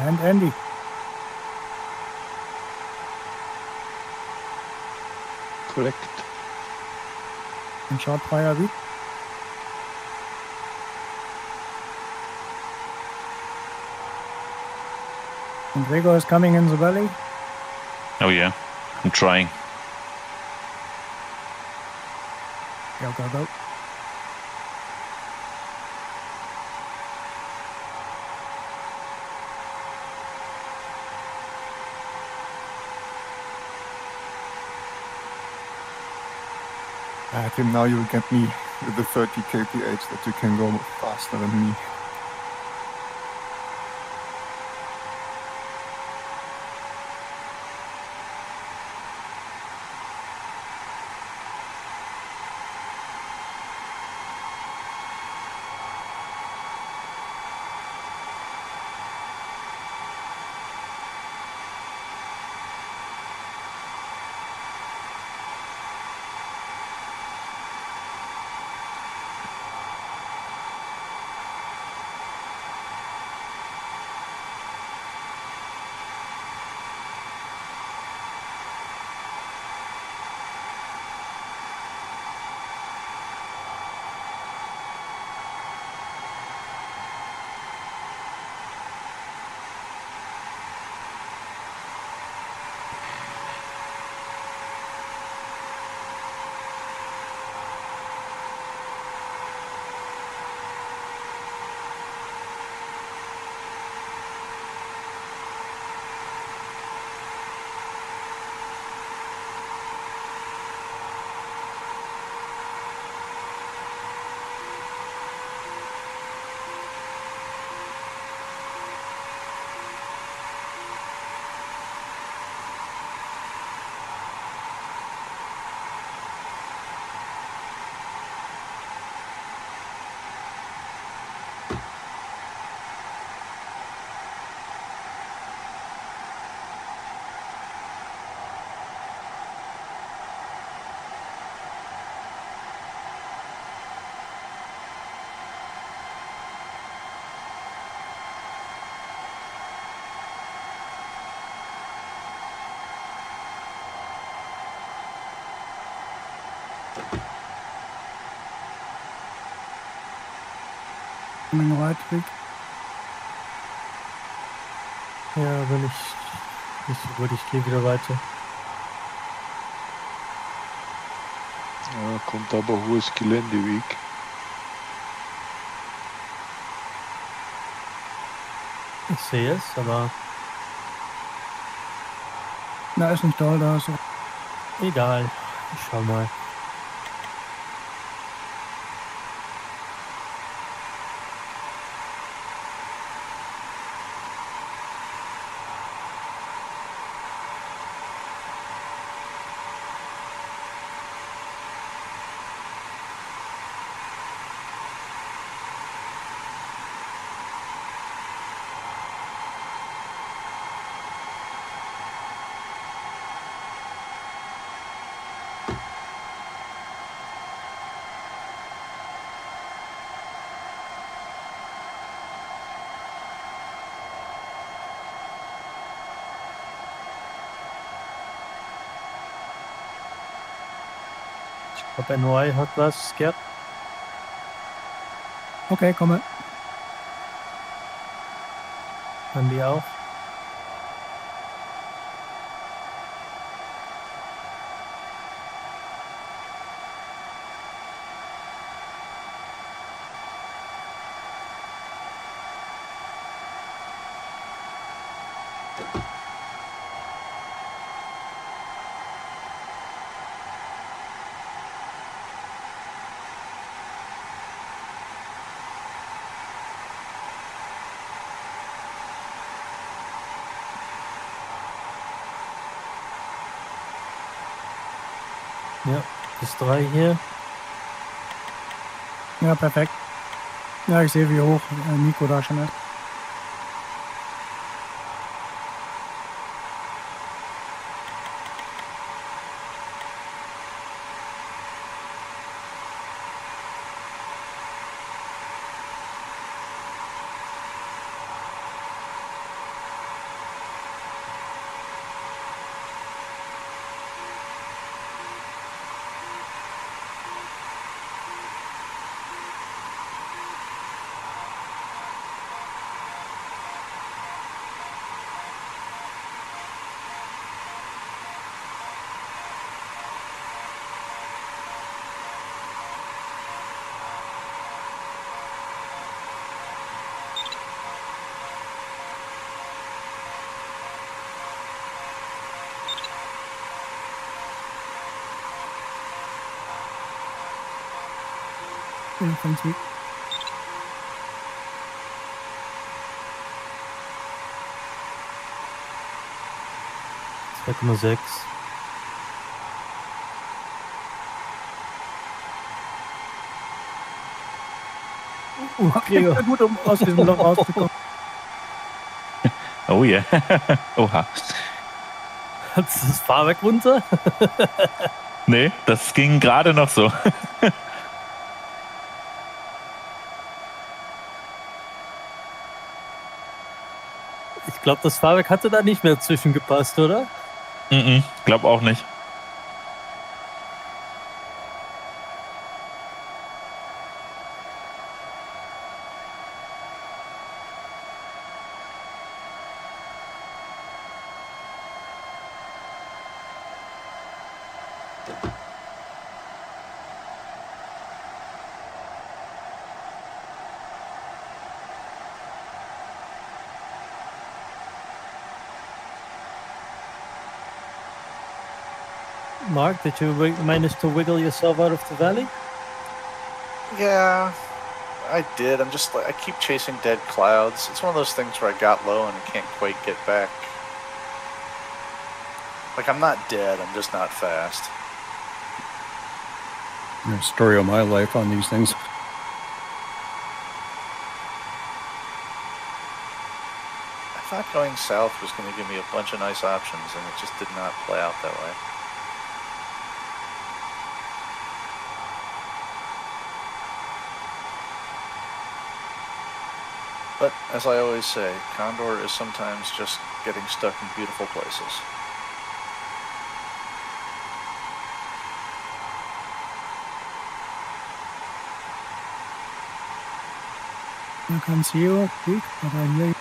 And Andy. Correct. And short fire wie? And Gregor is coming in the valley. Oh yeah, I'm trying. Go, go, go. Tim, now you'll get me with the 30 kph that you can go faster than me. Coming right, Rick. Ja, bin ich nicht so gut. Ich gehe wieder weiter. Ja, kommt aber hohes Geländeweg. Ich sehe es, aber Na, ist nicht toll, da ist so. egal. Ich schau mal. Ich glaube, NY hat was, Gerd. Okay, komme. Andy auch. Ja, plus 3 hier. Ja, perfekt. Ja, ich sehe, wie hoch Nico da schon ist. Im Prinzip. ,6. Okay, ja, gut, um aus diesem Loch rauszukommen. Oh yeah. Oha. Ist das Fahrwerk runter? Nee, das ging gerade noch so. Ich glaube, das Fahrwerk hatte da nicht mehr zwischengepasst, oder? Glaub auch nicht. Mark, did you manage to wiggle yourself out of the valley? Yeah, I did. I'm just like, I keep chasing dead clouds. It's one of those things where I got low and I can't quite get back. Like, I'm not dead, I'm just not fast. Story of my life on these things. I thought going south was going to give me a bunch of nice options, and it just did not play out that way. But, as I always say, Condor is sometimes just getting stuck in beautiful places. I can see you, Pete, but I hear you.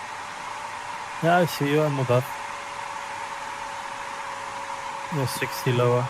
Yeah, I see you. I'm above. You're 60 lower.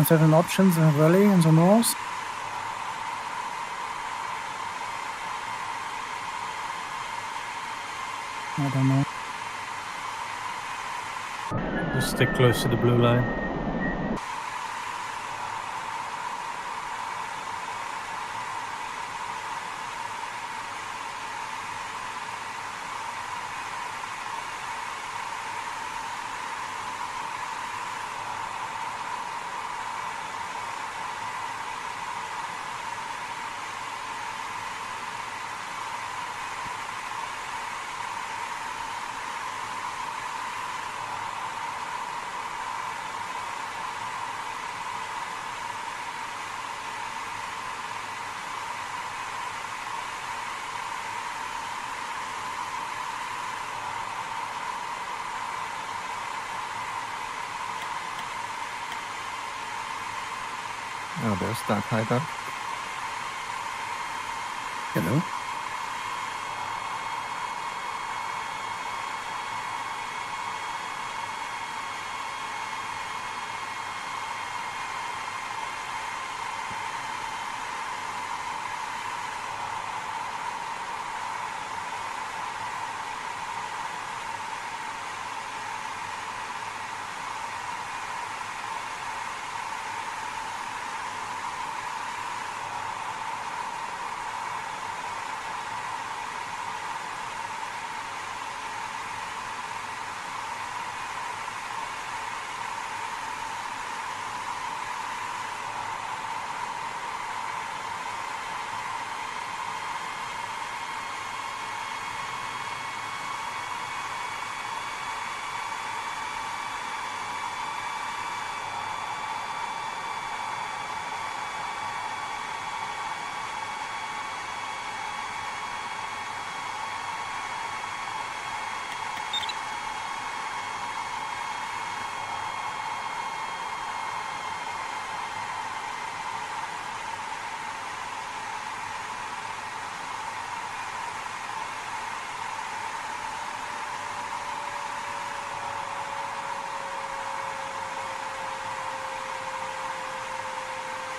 Certain options in valley in the north. I don't know. Just stick close to the blue line. Oh, there's that hideout. Hello.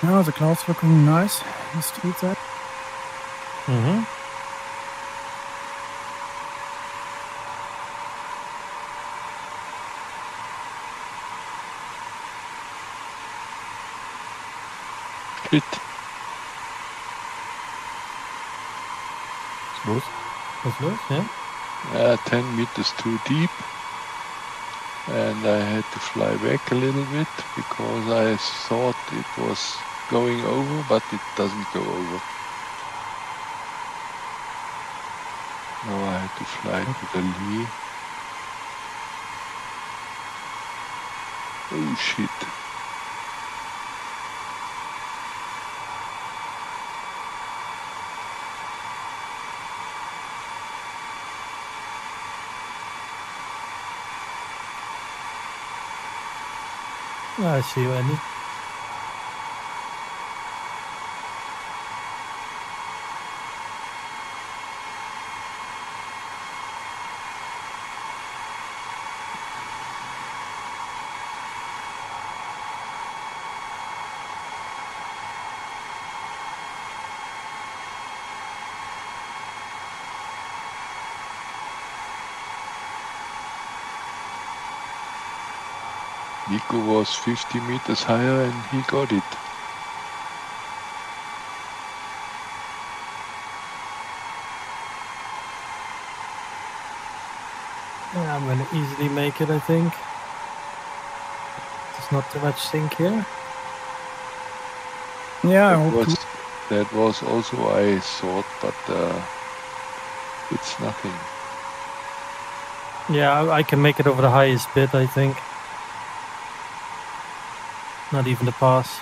Now the clouds looking nice. The street side. Mm-hmm. Shit. Smooth. That's loose, yeah. 10 meters too deep. And I had to fly back a little bit because I thought it was going over, but it doesn't go over. Now I had to fly to the lee. Oh shit. I see you, Andy. Nico was 50 meters higher and he got it. Yeah, I'm gonna easily make it, I think. There's not too much sink here. Yeah, I That hope too. that was also I thought, but it's nothing. Yeah, I can make it over the highest bit, I think. Not even the pass.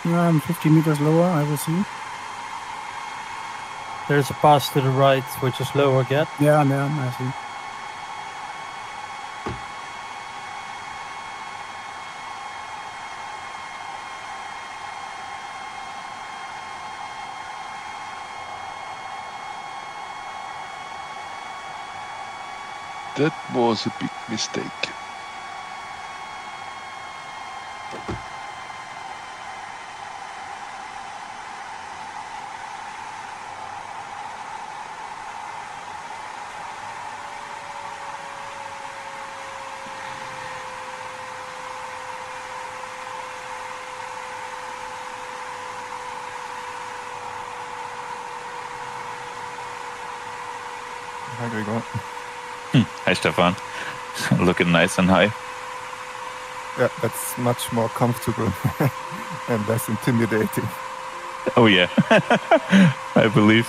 Yeah, I'm 50 meters lower, I will see. There's a pass to the right, which is lower again. Yeah, I see. That was a big mistake. Hi, Gregor. Hi, Stefan. Looking nice and high. Yeah, that's much more comfortable and less intimidating. Oh, yeah. I believe.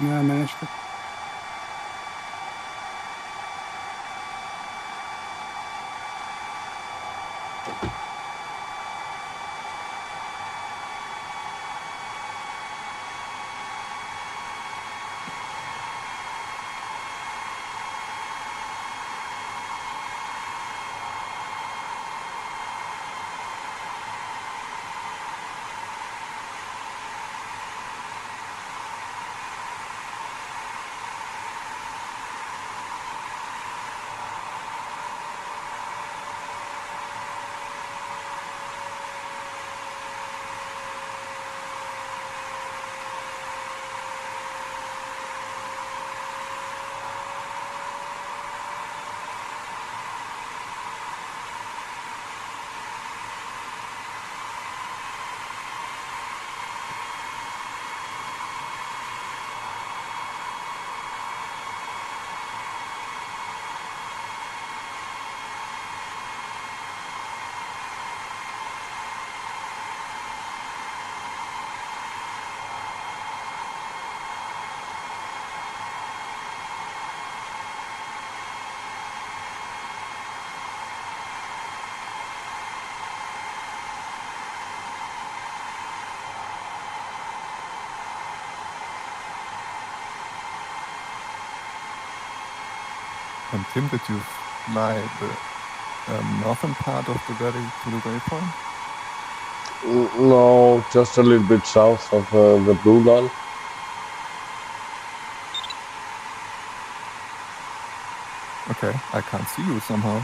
Yeah, I managed it. Tim, did you fly the northern part of the valley to the waypoint? No, just a little bit south of the blue line. Okay, I can't see you somehow.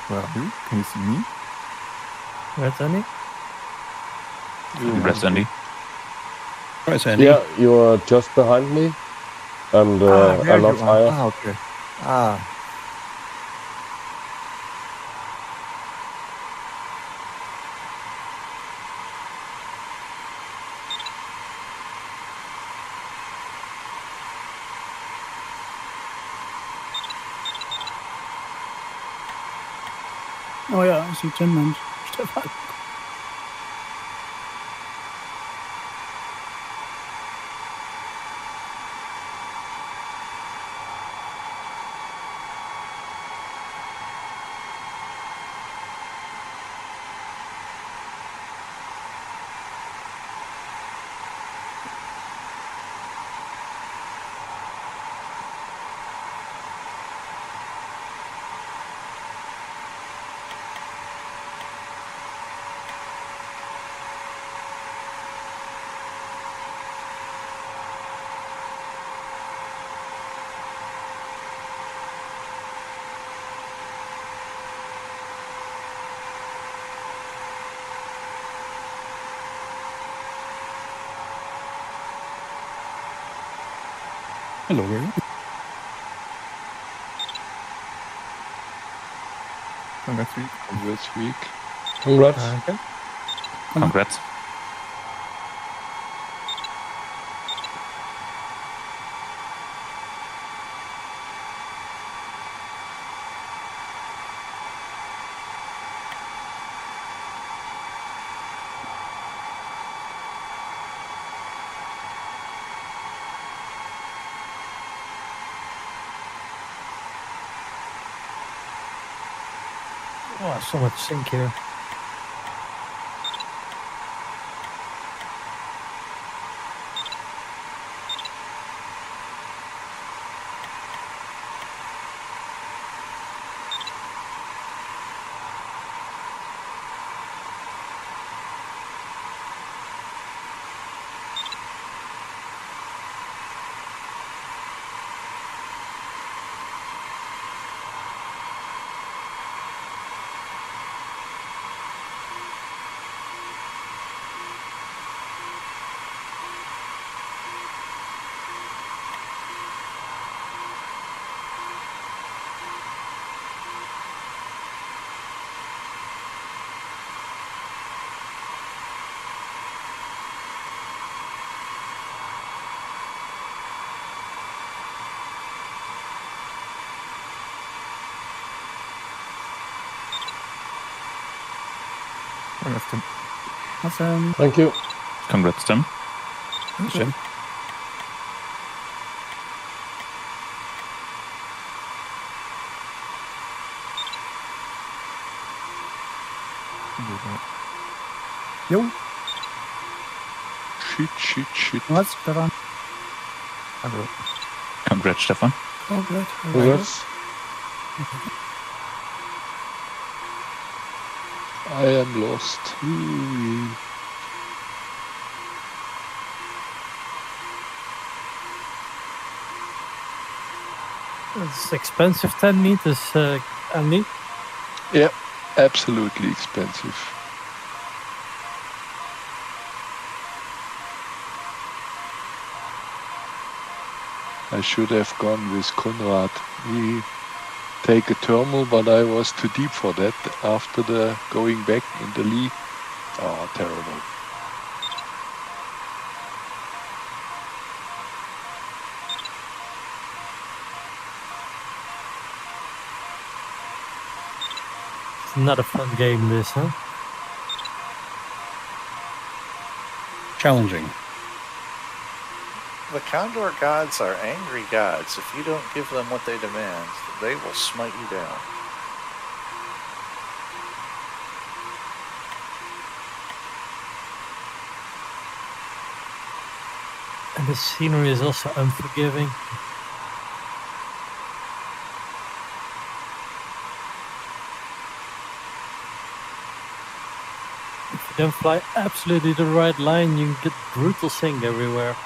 Where are you? Can you see me? Where's Andy? Where's Andy? Where's Andy? Yeah, you are just behind me, and there a lot you are. higher. Ah, okay. Ah, Oh ja, I see Tim and Stefan. Hello, Gary. congrats, week. Congrats week. Congrats. Okay. Congrats. Oh, so much sink here. Congrats, Tim. Awesome. Thank you. Congrats, Tim. Tim. Jo. Shit. Was, Stefan? Congrats, Stefan. Congrats. Congrats. I am lost. Ooh. It's expensive 10 meters, Andy. Yeah, absolutely expensive. I should have gone with Conrad. He take a thermal, but I was too deep for that after the going back in the lee. Oh, terrible. It's not a fun game, this, huh? Challenging. The Condor gods are angry gods. If you don't give them what they demand, they will smite you down. And the scenery is also unforgiving. If you don't fly absolutely the right line, you get brutal sink everywhere.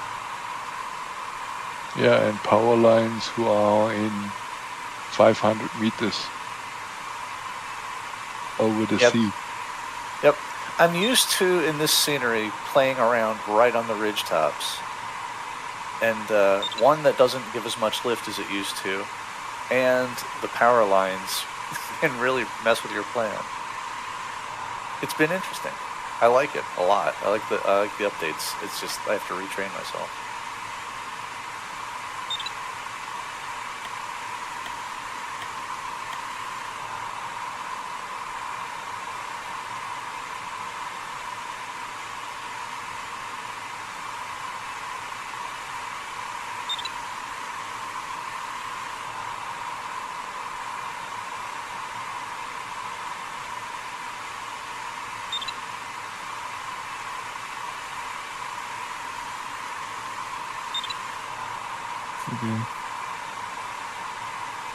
Yeah, and power lines who are in 500 meters over the sea. Yep. I'm used to, in this scenery, playing around right on the ridge tops. And one that doesn't give as much lift as it used to. And the power lines can really mess with your plan. It's been interesting. I like it a lot. I like the updates. It's just I have to retrain myself.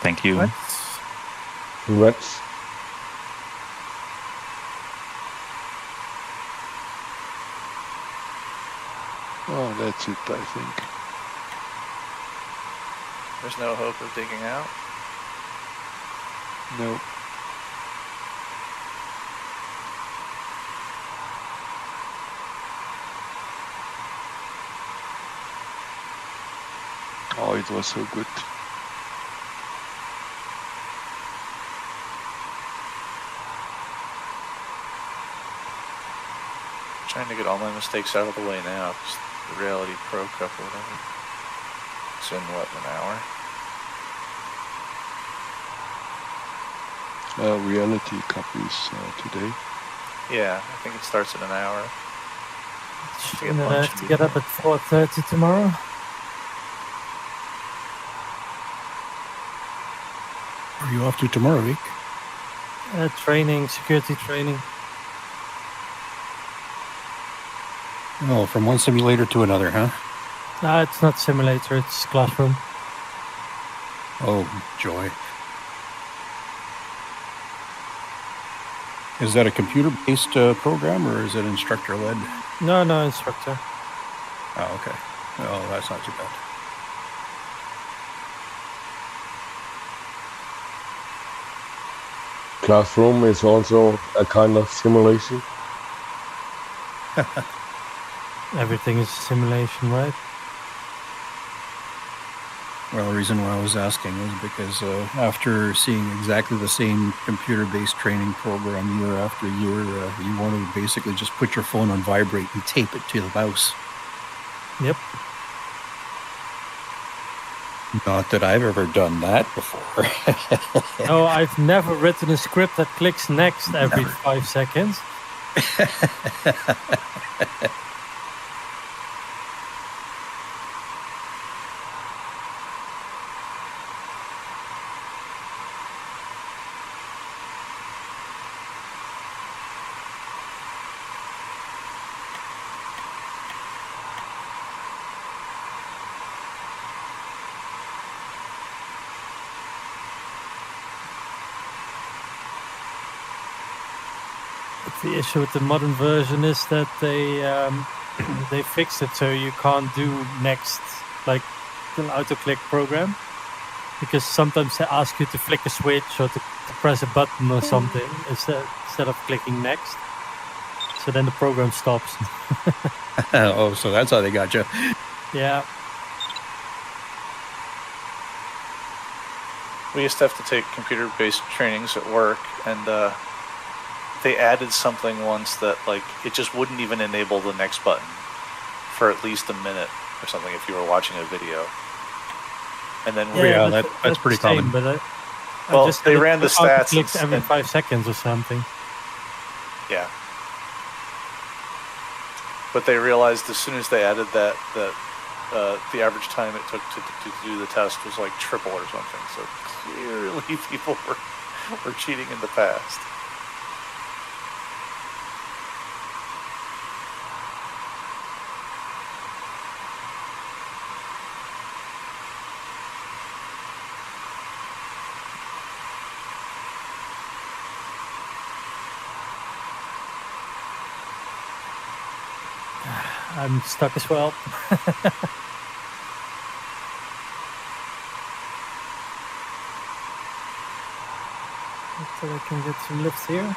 Thank you. Congrats. Oh, that's it, I think. There's no hope of digging out. No. Oh, it was so good. Trying to get all my mistakes out of the way now, because the Reality Pro Cup or whatever. It's in, what, an hour? Reality Cup is today. Yeah, I think it starts in an hour. And then I have to get up at 4:30 tomorrow. Where are you off to tomorrow, week? Training, security training. Oh, from one simulator to another, huh? It's not simulator, it's classroom. Oh, joy. Is that a computer-based program, or is it instructor-led? No, instructor. Oh, okay. Oh, that's not too bad. Classroom is also a kind of simulation. Everything is a simulation, right? Well, the reason why I was asking was because after seeing exactly the same computer-based training program year after year, you want to basically just put your phone on vibrate and tape it to the mouse. Yep. Not that I've ever done that before. No, I've never written a script that clicks next every 5 seconds. The issue with the modern version is that they fixed it so you can't do next, like the auto-click program, because sometimes they ask you to flick a switch or to press a button or something instead of clicking next. So then the program stops. Oh, so that's how they got you. Yeah. We used to have to take computer-based trainings at work, and they added something once that like it just wouldn't even enable the next button for at least a minute or something if you were watching a video. And then that's pretty common. But well, they ran the stats every 5 seconds or something. Yeah. But they realized as soon as they added that the average time it took to do the test was like triple or something. So clearly people were cheating in the past. I'm stuck as well. So I can get some lift here.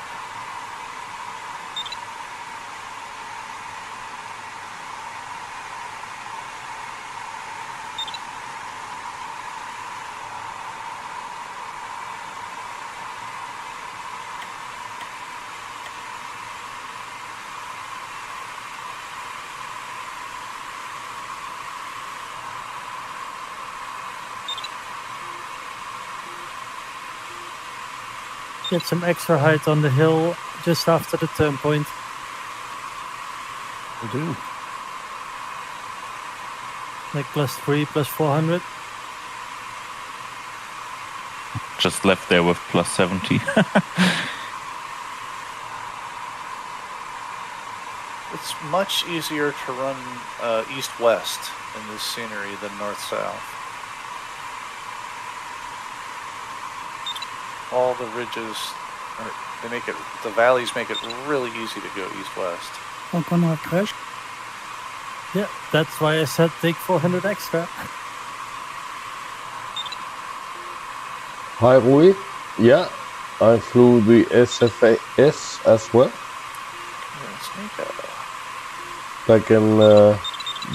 Get some extra height on the hill just after the turn point. Will do. Like +3, +400. Just left there with +70. It's much easier to run east-west in this scenery than north-south. All the ridges, the valleys make it really easy to go east-west. On Condor crash. Yeah, that's why I said take 400 extra. Hi, Rui. Yeah, I flew the SFAS as well. Back in the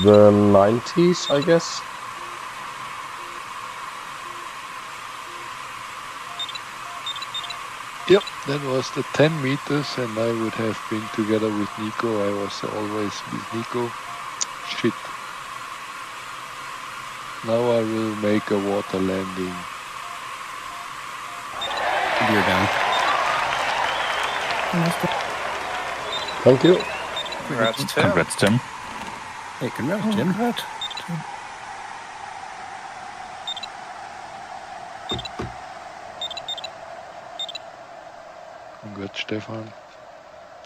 90s, I guess. Yep, that was the 10 meters, and I would have been together with Nico. I was always with Nico. Shit. Now I will make a water landing. You're down. Thank you. Congrats, Tim. Congrats, Tim. Hey, congrats, Tim. Congrats, Stefan.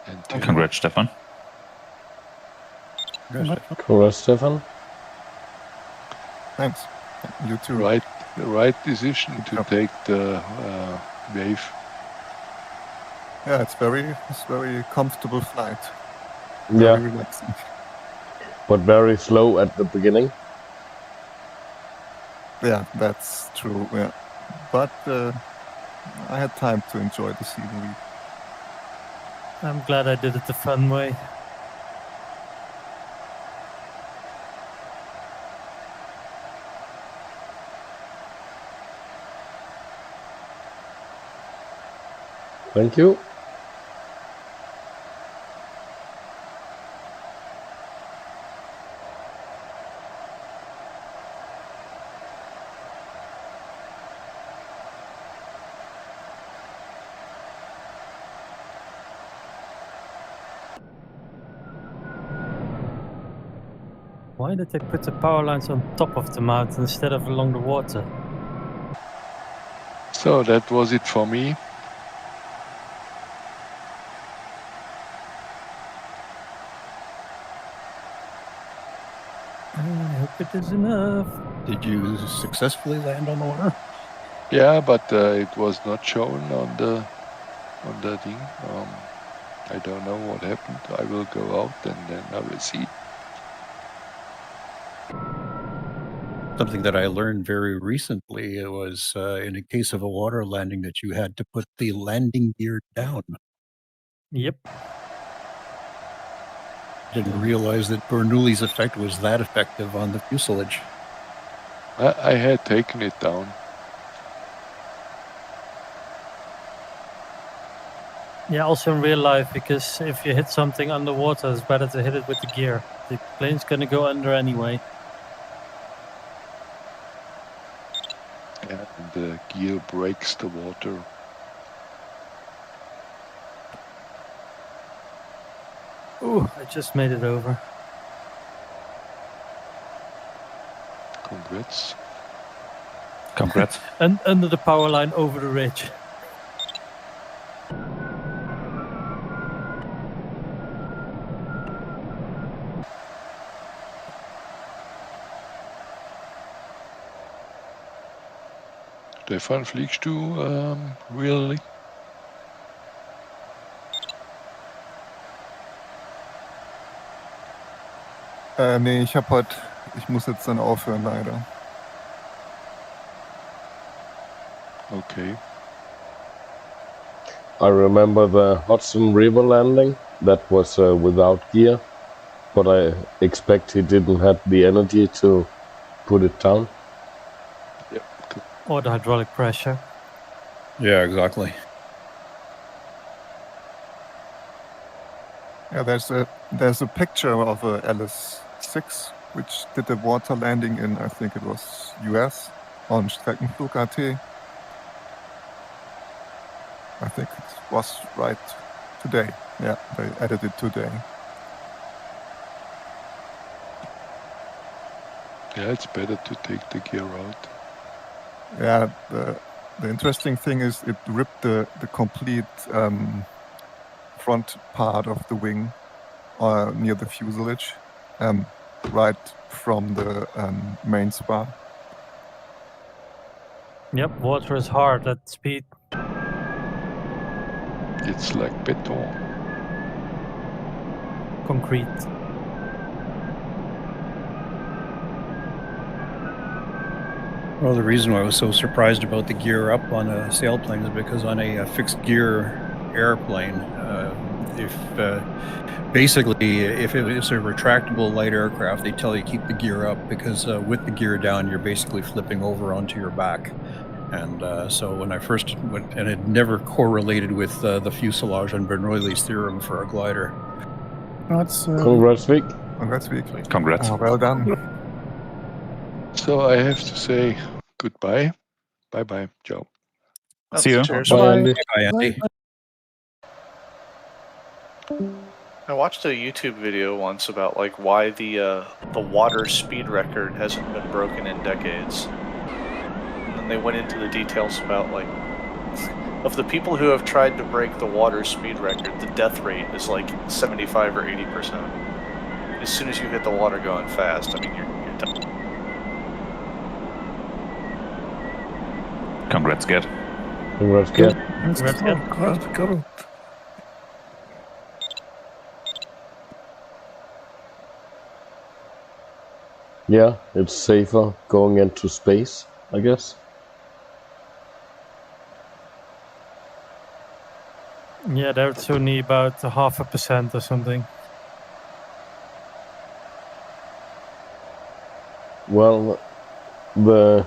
And Tim. Congrats, Stefan. Congrats, Stefan. Thanks. You too. The right decision to take the wave. Yeah, it's very comfortable flight. Yeah, Very relaxing. but very slow at the beginning. Yeah, that's true. Yeah, but I had time to enjoy the scenery. I'm glad I did it the fun way. Thank you. Why did they put the power lines on top of the mountain instead of along the water? So that was it for me. I hope it is enough. Did you successfully land on the water? Yeah, but it was not shown on the thing. I don't know what happened. I will go out and then I will see. Something that I learned very recently was in a case of a water landing that you had to put the landing gear down. Yep. Didn't realize that Bernoulli's effect was that effective on the fuselage. I had taken it down. Yeah, also in real life, because if you hit something underwater, it's better to hit it with the gear. The plane's gonna go under anyway. Yeah, and the gear breaks the water. Ooh, I just made it over. Congrats. Congrats. And under the power line over the ridge. Stefan, fliegst du really? Nee, ich muss jetzt dann aufhören, leider. Okay. I remember the Hudson River landing. That was without gear, but I expect he didn't have the energy to put it down. Yep. Or the hydraulic pressure. Yeah, exactly. Yeah, there's a picture of a LS6 which did a water landing in, I think it was US, on Streckenflug AT. I think it was right today. Yeah, they added it today. Yeah, it's better to take the gear out. Yeah, the interesting thing is it ripped the complete front part of the wing near the fuselage, right from the main spar. Yep, water is hard at speed. It's like beton. Concrete. Well, the reason why I was so surprised about the gear up on a sailplane is because on a fixed gear airplane, basically if it was a retractable light aircraft, they tell you keep the gear up because with the gear down, you're basically flipping over onto your back. And so when I first went, and it never correlated with the fuselage and Bernoulli's theorem for a glider. That's Congrats, Vic. Congrats, Vic. Congrats. Well done. So I have to say goodbye. Bye-bye. Ciao. See you. Cheers. Bye, Andy. Bye, Andy. I watched a YouTube video once about like why the water speed record hasn't been broken in decades, and then they went into the details about like of the people who have tried to break the water speed record, the death rate is like 75 or 80%. As soon as you hit the water going fast, I mean you're done. Congrats, Ged. Congrats, Ged. Congrats, Ged. God. Yeah, it's safer going into space, I guess. Yeah, that's only about 0.5% or something. Well, the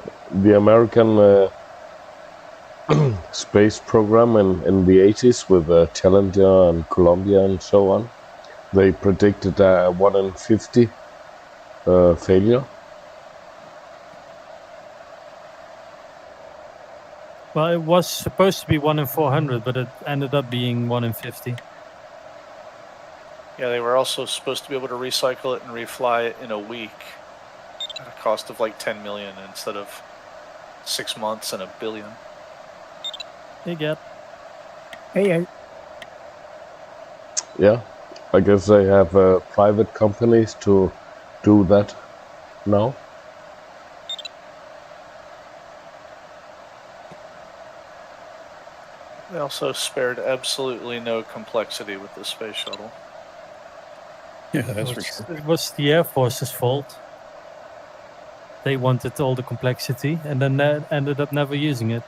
American space program in the 80s with Challenger and Columbia and so on, they predicted a 1 in 50 failure. Well, it was supposed to be 1 in 400, but it ended up being 1 in 50. Yeah, they were also supposed to be able to recycle it and refly it in a week at a cost of like 10 million instead of 6 months and $1 billion. Hey, Ged. hey, Yeah, I guess they have private companies to do that now. They also spared absolutely no complexity with the space shuttle. Yeah, that's for sure. It was the Air Force's fault. They wanted all the complexity and then ended up never using it.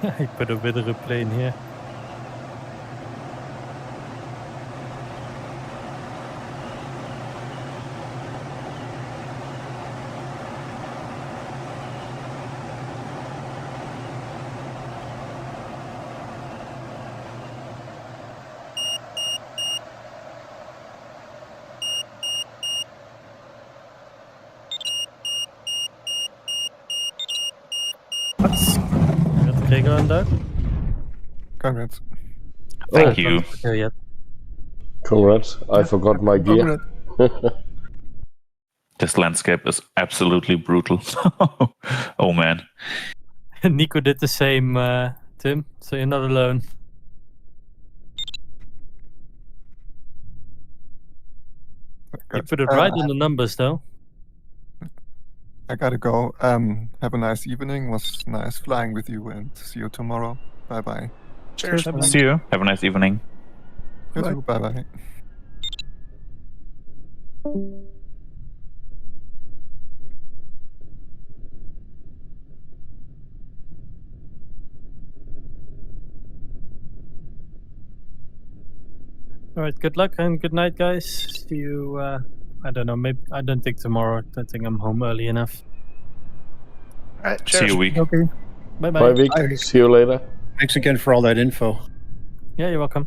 I put a bit of a plane here. Got Gregor on that? Congrats. Thank you. Yet. Congrats. I forgot my gear. This landscape is absolutely brutal. Oh man. Nico did the same, Tim, so you're not alone. You put it right in the numbers, though. I gotta go. Have a nice evening. Was nice flying with you, and see you tomorrow. Bye bye. Cheers. See you. Have a nice evening. You too. Bye bye. All right, good luck and good night, guys. See you. I don't know. Maybe I don't think tomorrow. I don't think I'm home early enough. All right, See cheers. you, week. Okay. Bye Bye, bye. Vic. See you later. Thanks again for all that info. Yeah, you're welcome.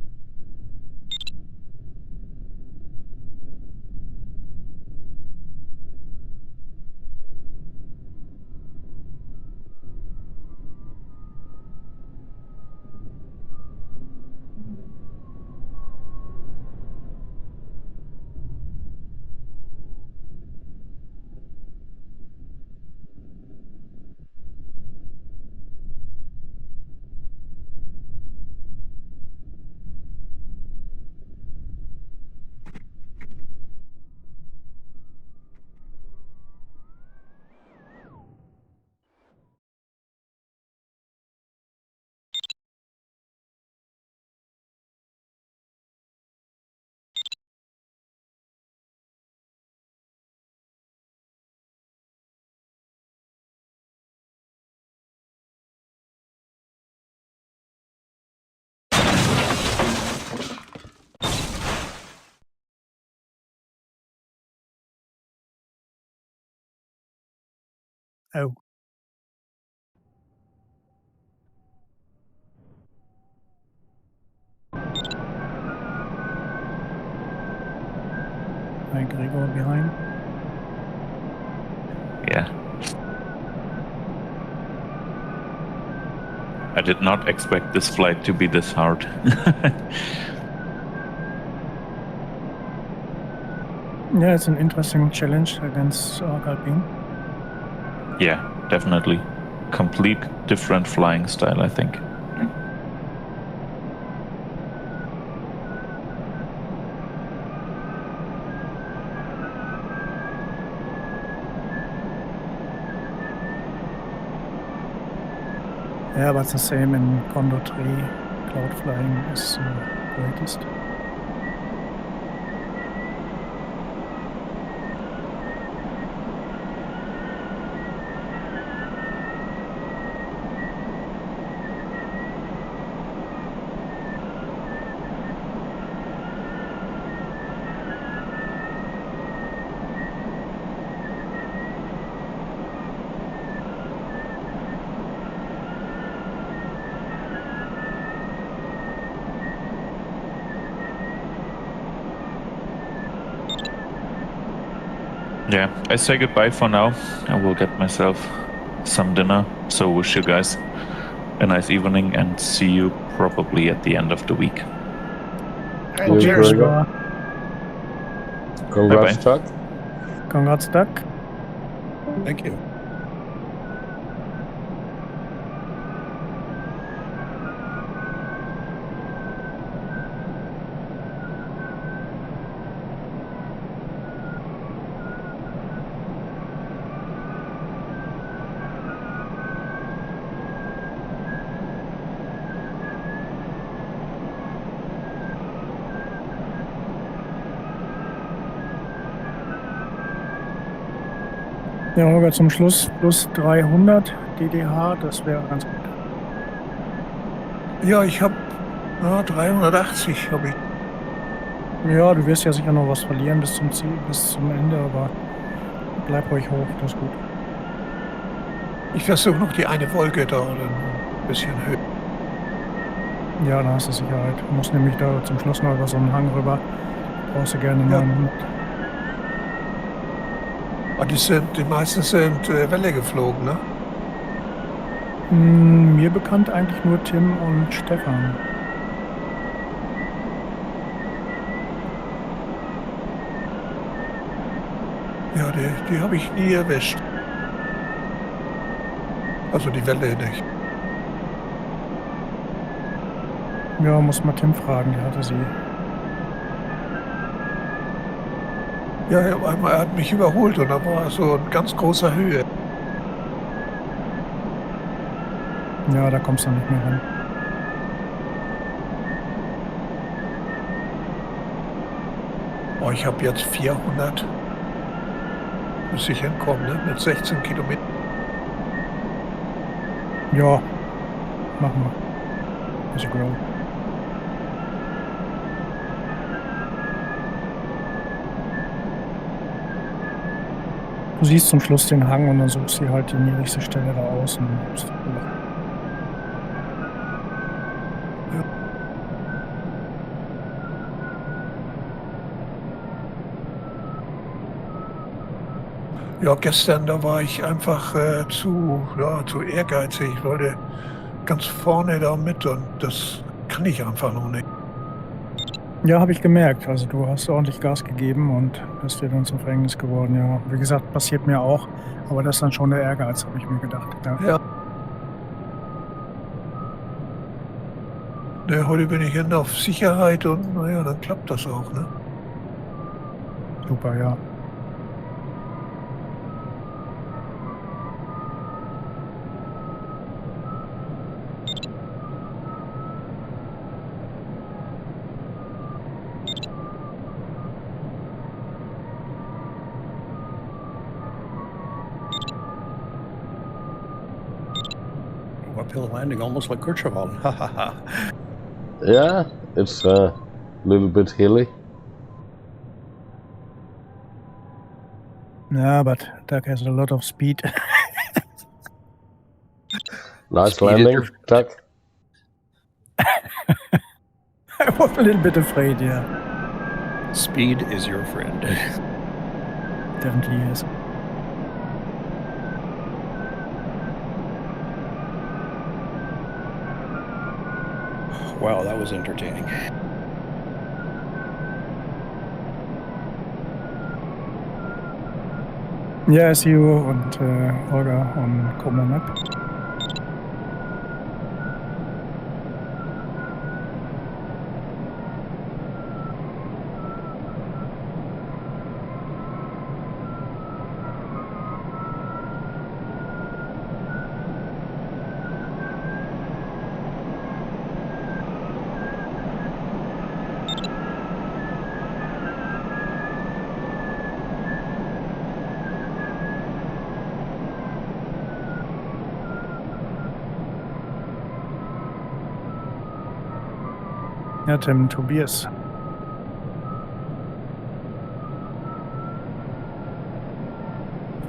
Oh. Hi, Gregor behind. Yeah. I did not expect this flight to be this hard. Yeah, it's an interesting challenge against Alpine. Yeah, definitely. Complete different flying style, I think. Yeah, but it's the same in Condor3. Cloud flying is greatest. Yeah, I say goodbye for now. I will get myself some dinner. So wish you guys a nice evening and see you probably at the end of the week. Cheers, Cheers. Gregor. Congrats, Bye-bye. Chuck. Congrats, Doug. Thank you. Ja, Holger, zum Schluss plus 300 DDH, das wäre ganz gut. Ja, ich habe 380 habe ich. Ja, du wirst ja sicher noch was verlieren bis zum Ziel, bis zum Ende, aber bleib ruhig hoch, das ist gut. Ich versuche noch die eine Wolke da dann ein bisschen höher. Ja, da hast du Sicherheit. Du musst nämlich da zum Schluss noch über so einen Hang rüber. Brauchst du gerne 900. Aber die meisten sind Welle geflogen, ne? Mir bekannt eigentlich nur Tim und Stefan. Ja, die habe ich nie erwischt. Also die Welle nicht. Ja, muss mal Tim fragen, der hatte sie. Ja, er hat mich überholt und da war so eine ganz große Höhe. Ja, da kommst du nicht mehr ran. Oh, ich habe jetzt 400. Muss ich hinkommen, ne? Mit 16 Kilometern. Ja, mach mal. As you grow. Du siehst zum Schluss den Hang und dann suchst du halt die niedrigste Stelle da aus und dann kommst du rüber. Ja, gestern, da war ich einfach zu ehrgeizig. Ich wollte ganz vorne da mit und das kann ich einfach noch nicht. Ja, habe ich gemerkt. Also du hast ordentlich Gas gegeben und bist dir dann zum Verhängnis geworden. Ja, wie gesagt, passiert mir auch. Aber das ist dann schon der Ehrgeiz, habe ich mir gedacht. Ja. Ne, heute bin ich hin auf Sicherheit und naja, dann klappt das auch, ne? Super, ja. Uphill landing, almost like Kurcheval. Yeah, it's a little bit hilly. Yeah, but Doug has a lot of speed. Nice Speed landing, Doug. I was a little bit afraid, yeah. Speed is your friend. Definitely is. Wow, that was entertaining. Ja, see you und Holger on Como Map. Ja, Tim, Tobias.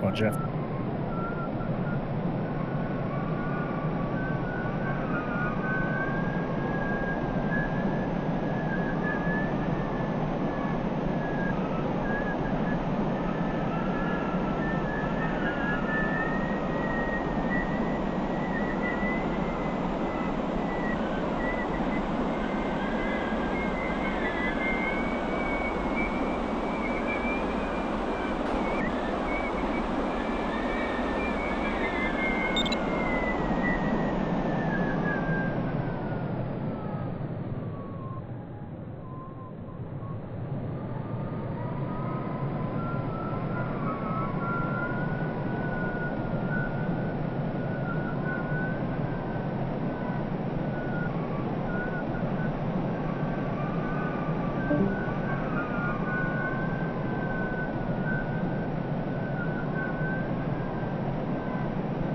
Vor Jeff.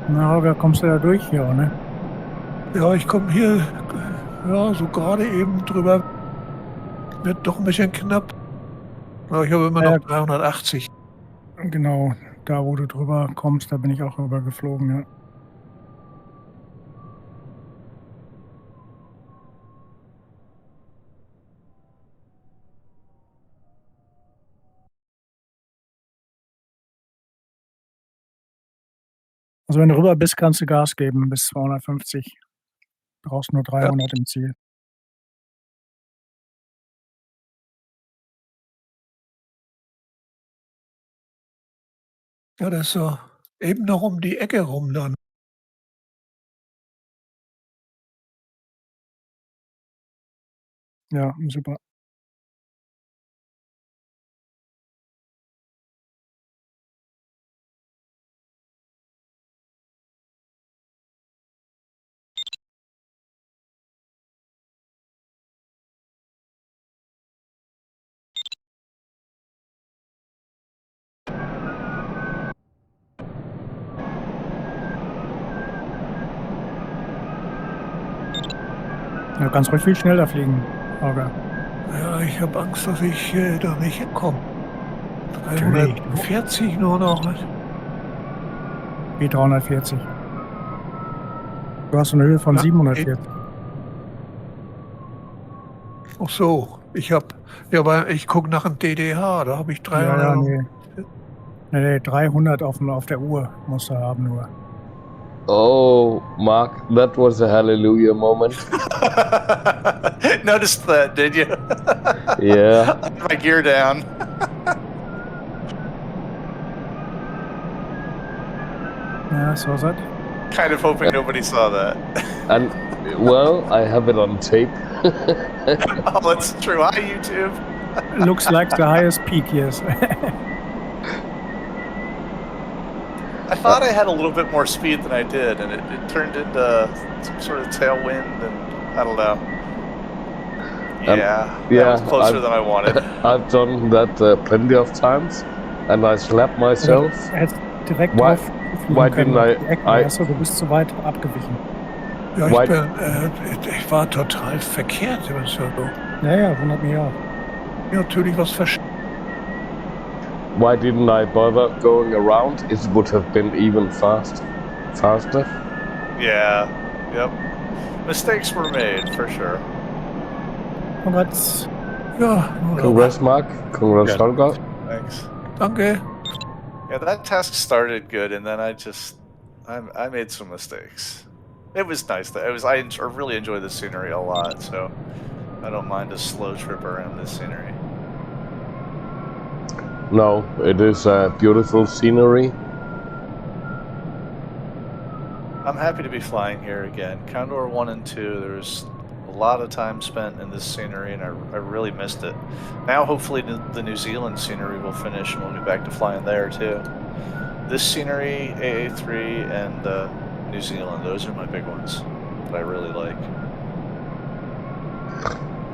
Na, Holger, kommst du da durch hier, ne? Ja, ich komme hier ja, so gerade eben drüber. Wird doch ein bisschen knapp. Aber ich habe immer noch 380. Genau, da wo du drüber kommst, da bin ich auch rüber geflogen, ja. Also wenn du rüber bist, kannst du Gas geben bis 250. Brauchst nur 300 im Ziel. Ja, das ist so eben noch um die Ecke rum dann. Ja, super. Ja, du kannst ruhig viel schneller fliegen, Holger. Ja, ich habe Angst, dass ich da nicht hinkomme. Natürlich. 340 nur noch. Wie 340? Du hast eine Höhe von 740. Ach so, aber ich gucke nach dem DDH, da habe ich 300. Ja, nee, 300 auf der Uhr musst du haben nur. Oh, Mark, that was a hallelujah moment. Noticed that, did you? Yeah. I had my gear down. Yeah, saw that. Kind of hoping nobody saw that. And, well, I have it on tape. Oh, that's true. Hi, YouTube. Looks like the highest peak, yes. I thought I had a little bit more speed than I did, and it turned into some sort of tailwind, and I don't know. Yeah, that was closer than I wanted. I've done that plenty of times, and I slapped myself. Direkt Why didn't Achso, du bist zu weit abgewichen. Ja, ich war total verkehrt. Ja, wundert mich auch. Ja, natürlich was verstanden. Why didn't I bother going around? It would have been even faster. Yeah, yep. Mistakes were made, for sure. Congrats. Ja. Congrats, Mark. Congrats, Holger. Thanks. Danke. Yeah, that task started good, and then I made some mistakes. It was nice. I really enjoy the scenery a lot, so I don't mind a slow trip around this scenery. No, it is a beautiful scenery. I'm happy to be flying here again. Condor 1 and 2, there's a lot of time spent in this scenery, and I really missed it. Now, hopefully, the New Zealand scenery will finish, and we'll get back to flying there, too. This scenery, AA3, and New Zealand, those are my big ones that I really like.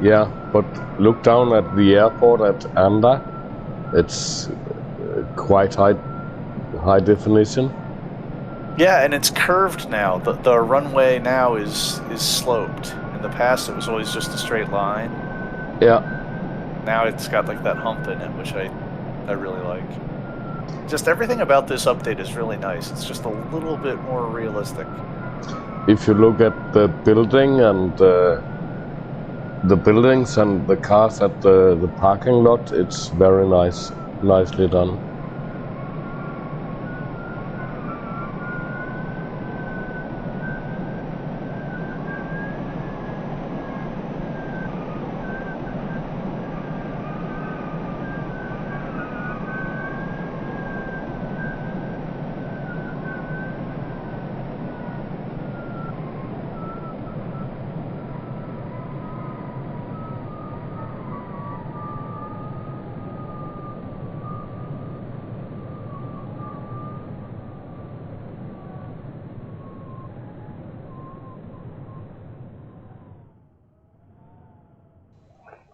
Yeah, but look down at the airport at Anda. It's quite high definition. Yeah, and it's curved now. The runway now is sloped. In the past, it was always just a straight line. Yeah. Now it's got like that hump in it, which I really like. Just everything about this update is really nice. It's just a little bit more realistic. If you look at the building and the buildings and the cars at the parking lot, it's very nicely done.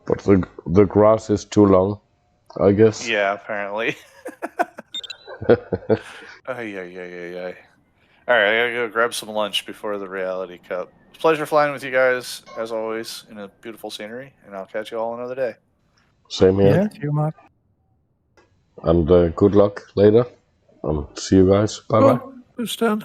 But the grass is too long, I guess. Yeah, apparently. Ay. All right, I gotta go grab some lunch before the reality cup. It's a pleasure flying with you guys, as always, in a beautiful scenery, and I'll catch you all another day. Same here. Yeah, see you, Mark. And good luck later. And see you guys. Bye-bye. Bis dann.